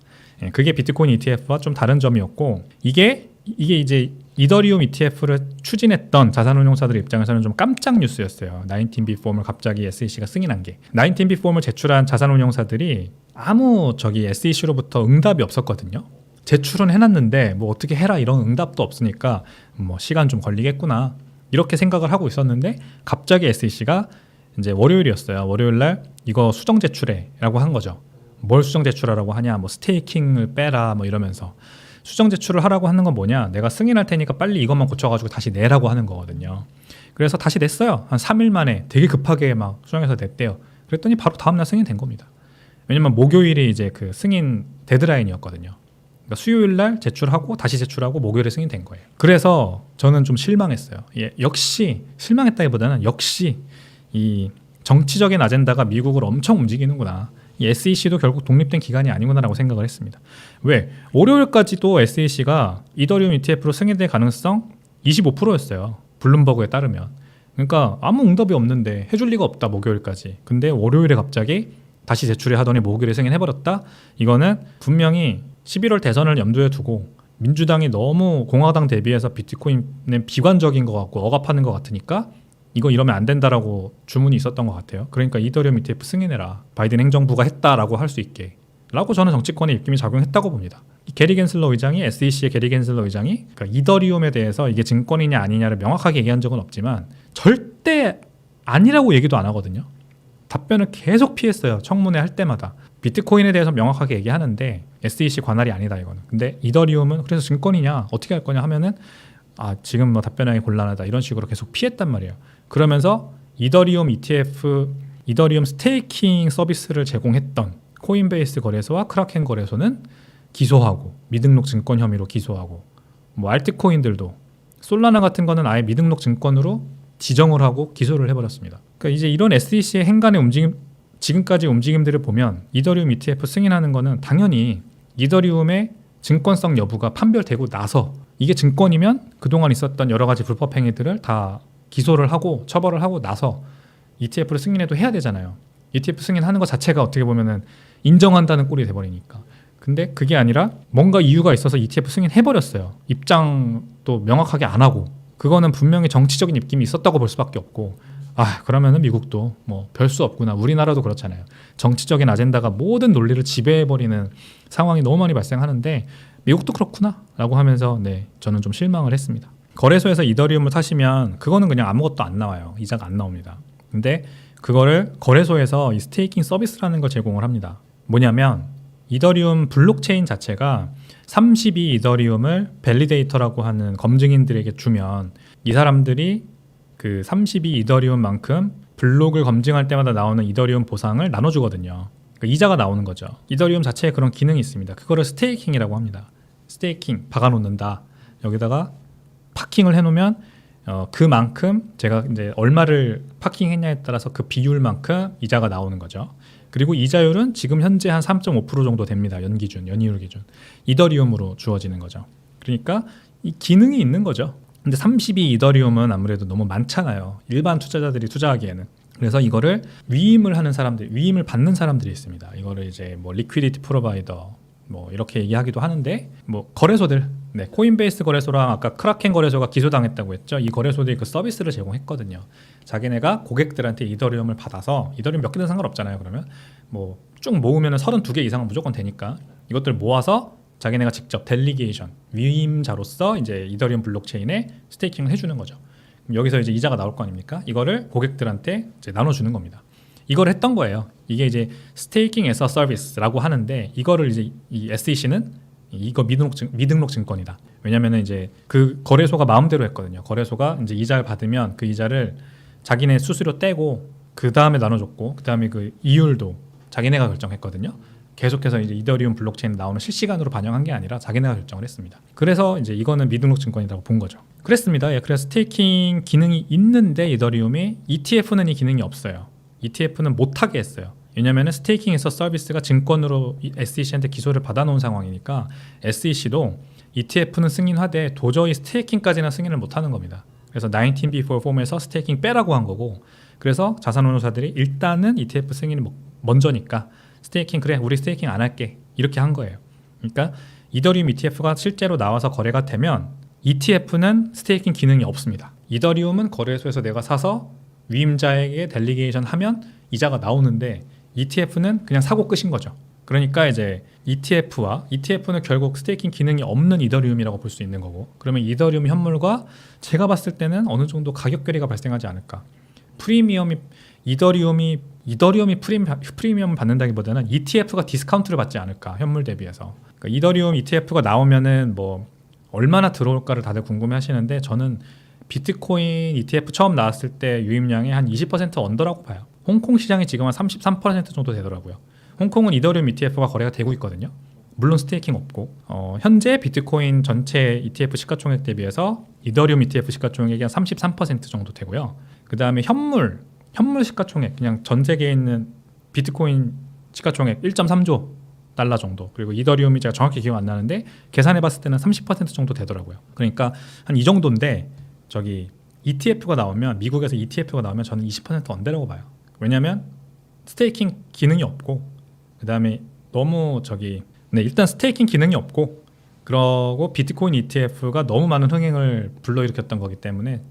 그게 비트코인 ETF와 좀 다른 점이었고 이게 이제 이더리움 ETF를 추진했던 자산운용사들 입장에서는 좀 깜짝 뉴스였어요. 19B 폼을 갑자기 SEC가 승인한 게. 19B 폼을 제출한 자산운용사들이 아무 SEC로부터 응답이 없었거든요. 제출은 해놨는데 뭐 어떻게 해라 이런 응답도 없으니까 뭐 시간 좀 걸리겠구나 이렇게 생각을 하고 있었는데 갑자기 SEC가 이제 월요일이었어요. 월요일 날 이거 수정 제출해라고 한 거죠. 뭘 수정 제출하라고 하냐, 뭐 스테이킹을 빼라 뭐 이러면서 수정 제출을 하라고 하는 건 뭐냐, 내가 승인할 테니까 빨리 이것만 고쳐가지고 다시 내라고 하는 거거든요. 그래서 다시 냈어요. 한 3일 만에 되게 급하게 막 수정해서 냈대요. 그랬더니 바로 다음날 승인된 겁니다. 왜냐면 목요일이 이제 그 승인 데드라인이었거든요. 그러니까 수요일 날 제출하고 다시 제출하고 목요일에 승인된 거예요. 그래서 저는 좀 실망했어요. 역시 실망했다기보다는 역시 이 정치적인 아젠다가 미국을 엄청 움직이는구나. 이 SEC도 결국 독립된 기관이 아니구나라고 생각을 했습니다. 왜? 월요일까지도 SEC가 이더리움 ETF로 승인될 가능성 25%였어요. 블룸버그에 따르면. 그러니까 아무 응답이 없는데 해줄 리가 없다 목요일까지. 근데 월요일에 갑자기 다시 제출해 하더니 목요일에 승인해버렸다? 이거는 분명히 11월 대선을 염두에 두고 민주당이 너무 공화당 대비해서 비트코인은 비관적인 것 같고 억압하는 것 같으니까 이거 이러면 안 된다라고 주문이 있었던 것 같아요. 그러니까 이더리움 ETF 승인해라. 바이든 행정부가 했다라고 할 수 있게. 라고 저는 정치권의 입김이 작용했다고 봅니다. 게리 겐슬러 의장이 SEC의 게리 겐슬러 의장이 그러니까 이더리움에 대해서 이게 증권이냐 아니냐를 명확하게 얘기한 적은 없지만 절대 아니라고 얘기도 안 하거든요. 답변을 계속 피했어요. 청문회 할 때마다. 비트코인에 대해서 명확하게 얘기하는데 SEC 관할이 아니다 이거는. 근데 이더리움은 그래서 증권이냐 어떻게 할 거냐 하면은 지금 뭐 답변하기 곤란하다 이런 식으로 계속 피했단 말이에요. 그러면서 이더리움 ETF, 이더리움 스테이킹 서비스를 제공했던 코인베이스 거래소와 크라켄 거래소는 기소하고 미등록 증권 혐의로 기소하고 뭐 알트코인들도 솔라나 같은 거는 아예 미등록 증권으로 지정을 하고 기소를 해버렸습니다. 그러니까 이제 이런 SEC의 행간의 움직임, 지금까지 움직임들을 보면 이더리움 ETF 승인하는 거는 당연히 이더리움의 증권성 여부가 판별되고 나서 이게 증권이면 그동안 있었던 여러 가지 불법 행위들을 다 기소를 하고 처벌을 하고 나서 ETF를 승인해도 해야 되잖아요. ETF 승인하는 것 자체가 어떻게 보면은 인정한다는 꼴이 돼버리니까. 근데 그게 아니라 뭔가 이유가 있어서 ETF 승인해버렸어요. 입장도 명확하게 안 하고. 그거는 분명히 정치적인 입김이 있었다고 볼 수밖에 없고, 그러면은 미국도 뭐 별 수 없구나. 우리나라도 그렇잖아요. 정치적인 아젠다가 모든 논리를 지배해버리는 상황이 너무 많이 발생하는데 미국도 그렇구나 라고 하면서 저는 좀 실망을 했습니다. 거래소에서 이더리움을 사시면 그거는 그냥 아무것도 안 나와요. 이자가 안 나옵니다. 근데 그거를 거래소에서 이 스테이킹 서비스라는 걸 제공을 합니다. 뭐냐면 이더리움 블록체인 자체가 32 이더리움을 밸리데이터라고 하는 검증인들에게 주면 이 사람들이 그 32 이더리움만큼 블록을 검증할 때마다 나오는 이더리움 보상을 나눠주거든요. 그러니까 이자가 나오는 거죠. 이더리움 자체에 그런 기능이 있습니다. 그거를 스테이킹이라고 합니다. 스테이킹 박아놓는다. 여기다가 파킹을 해놓으면 그만큼 제가 이제 얼마를 파킹했냐에 따라서 그 비율만큼 이자가 나오는 거죠. 그리고 이자율은 지금 현재 한 3.5% 정도 됩니다. 연이율 기준. 이더리움으로 주어지는 거죠. 그러니까 이 기능이 있는 거죠. 근데 32 이더리움은 아무래도 너무 많잖아요. 일반 투자자들이 투자하기에는. 그래서 이거를 위임을 하는 사람들, 위임을 받는 사람들이 있습니다. 이거를 이제 뭐 리퀴디티 프로바이더 뭐 이렇게 얘기하기도 하는데 뭐 거래소들, 코인베이스 거래소랑 아까 크라켄 거래소가 기소당했다고 했죠. 이 거래소들이 그 서비스를 제공했거든요. 자기네가 고객들한테 이더리움을 받아서 이더리움 몇 개든 상관없잖아요. 그러면 뭐 쭉 모으면 32개 이상은 무조건 되니까 이것들 모아서 자기네가 직접 델리게이션, 위임자로서 이제 이더리움 블록체인에 스테이킹을 해주는 거죠. 여기서 이제 이자가 나올 거 아닙니까? 이거를 고객들한테 이제 나눠주는 겁니다. 이걸 했던 거예요. 이게 이제 스테이킹 에서 서비스라고 하는데 이거를 이제 이 SEC는 이거 미등록 증권이다. 왜냐면은 이제 그 거래소가 마음대로 했거든요. 거래소가 이제 이자를 받으면 그 이자를 자기네 수수료 떼고 그 다음에 나눠줬고 그 다음에 그 이율도 자기네가 결정했거든요. 계속해서 이제 이더리움 블록체인에 나오는 실시간으로 반영한 게 아니라 자기네가 결정을 했습니다. 그래서 이제 이거는 미등록 증권이라고 본 거죠. 그랬습니다. 그래서 스테이킹 기능이 있는데 이더리움이 ETF는 이 기능이 없어요. ETF는 못하게 했어요. 왜냐하면 스테이킹에서 서비스가 증권으로 SEC한테 기소를 받아놓은 상황이니까 SEC도 ETF는 승인하되 도저히 스테이킹까지는 승인을 못하는 겁니다. 그래서 19b4 폼에서 스테이킹 빼라고 한 거고 그래서 자산운용사들이 일단은 ETF 승인이 먼저니까 스테이킹 그래 우리 스테이킹 안 할게 이렇게 한 거예요. 그러니까 이더리움 ETF가 실제로 나와서 거래가 되면 ETF는 스테이킹 기능이 없습니다. 이더리움은 거래소에서 내가 사서 위임자에게 델리게이션 하면 이자가 나오는데 ETF는 그냥 사고 끝인 거죠. 그러니까 이제 ETF는 결국 스테이킹 기능이 없는 이더리움이라고 볼 수 있는 거고 그러면 이더리움 현물과 제가 봤을 때는 어느 정도 가격 괴리가 발생하지 않을까. 이더리움이 프리미엄을 받는다기보다는 ETF가 디스카운트를 받지 않을까 현물 대비해서. 그러니까 이더리움 ETF가 나오면은 뭐 얼마나 들어올까를 다들 궁금해하시는데 저는 비트코인 ETF 처음 나왔을 때 유입량이 한 20% 언더라고 봐요. 홍콩 시장이 지금 한 33% 정도 되더라고요. 홍콩은 이더리움 ETF가 거래가 되고 있거든요. 물론 스테이킹 없고 현재 비트코인 전체 ETF 시가총액 대비해서 이더리움 ETF 시가총액이 한 33% 정도 되고요. 그 다음에 현물 시가총액 그냥 전 세계에 있는 비트코인 시가총액 1.3조 달러 정도 그리고 이더리움이 제가 정확히 기억 안 나는데 계산해봤을 때는 30% 정도 되더라고요. 그러니까 한 이 정도인데 저기 ETF가 나오면 미국에서 ETF가 나오면 저는 20% 언더라고 봐요. 왜냐하면 스테이킹 기능이 없고 그 다음에 너무 일단 스테이킹 기능이 없고 그러고 비트코인 ETF가 너무 많은 흥행을 불러일으켰던 거기 때문에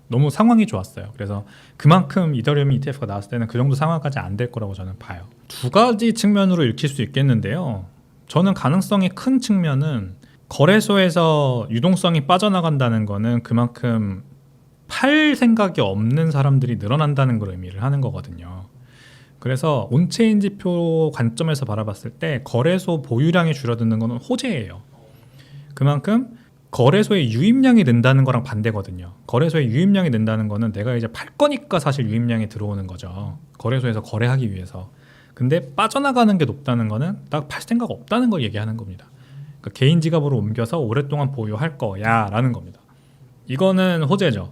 너무 상황이 좋았어요. 그래서 그만큼 이더리움 ETF가 나왔을 때는 그 정도 상황까지 안 될 거라고 저는 봐요. 두 가지 측면으로 읽힐 수 있겠는데요. 저는 가능성이 큰 측면은 거래소에서 유동성이 빠져나간다는 거는 그만큼 팔 생각이 없는 사람들이 늘어난다는 걸 의미를 하는 거거든요. 그래서 온체인 지표 관점에서 바라봤을 때 거래소 보유량이 줄어드는 거는 호재예요. 그만큼 거래소의 유입량이 는다는 거랑 반대거든요. 거래소의 유입량이 는다는 거는 내가 이제 팔 거니까 사실 유입량이 들어오는 거죠. 거래소에서 거래하기 위해서. 근데 빠져나가는 게 높다는 거는 나 팔 생각 없다는 걸 얘기하는 겁니다. 그러니까 개인 지갑으로 옮겨서 오랫동안 보유할 거야 라는 겁니다. 이거는 호재죠.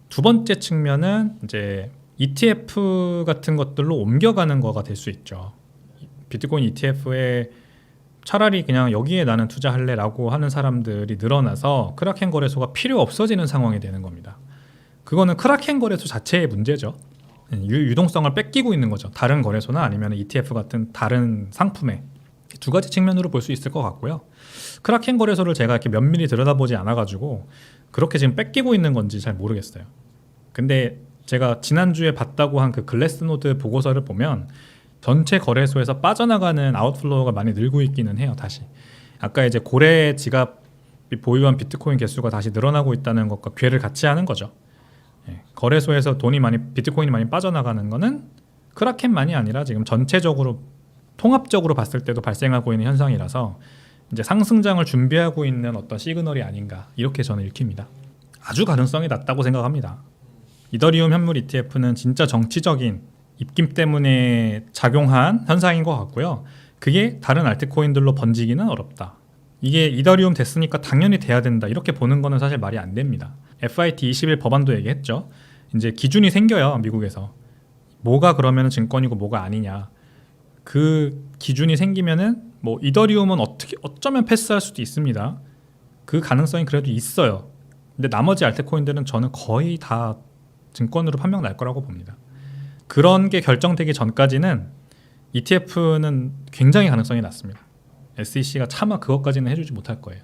두 번째 측면은 이제 ETF 같은 것들로 옮겨가는 거가 될 수 있죠. 비트코인 ETF에 차라리 그냥 여기에 나는 투자할래 라고 하는 사람들이 늘어나서 크라켄 거래소가 필요 없어지는 상황이 되는 겁니다. 그거는 크라켄 거래소 자체의 문제죠. 유동성을 뺏기고 있는 거죠. 다른 거래소나 아니면 ETF 같은 다른 상품에. 두 가지 측면으로 볼 수 있을 것 같고요. 크라켄 거래소를 제가 이렇게 면밀히 들여다보지 않아가지고 그렇게 지금 뺏기고 있는 건지 잘 모르겠어요. 근데 제가 지난주에 봤다고 한 그 글래스노드 보고서를 보면 전체 거래소에서 빠져나가는 아웃플로우가 많이 늘고 있기는 해요. 다시 아까 이제 고래 지갑이 보유한 비트코인 개수가 다시 늘어나고 있다는 것과 괴를 같이 하는 거죠. 거래소에서 비트코인이 많이 빠져나가는 거는 크라켄만이 아니라 지금 전체적으로 통합적으로 봤을 때도 발생하고 있는 현상이라서 이제 상승장을 준비하고 있는 어떤 시그널이 아닌가 이렇게 저는 읽힙니다. 아주 가능성이 낮다고 생각합니다. 이더리움 현물 ETF는 진짜 정치적인 입김 때문에 작용한 현상인 것 같고요. 그게 다른 알트코인들로 번지기는 어렵다. 이게 이더리움 됐으니까 당연히 돼야 된다 이렇게 보는 거는 사실 말이 안 됩니다. FIT 21 법안도 얘기했죠. 이제 기준이 생겨요. 미국에서 뭐가 그러면 증권이고 뭐가 아니냐. 그 기준이 생기면은 뭐 이더리움은 어쩌면 패스할 수도 있습니다. 그 가능성이 그래도 있어요. 근데 나머지 알트코인들은 저는 거의 다 증권으로 판명 날 거라고 봅니다. 그런 게 결정되기 전까지는 ETF는 굉장히 가능성이 낮습니다. SEC가 차마 그것까지는 해주지 못할 거예요.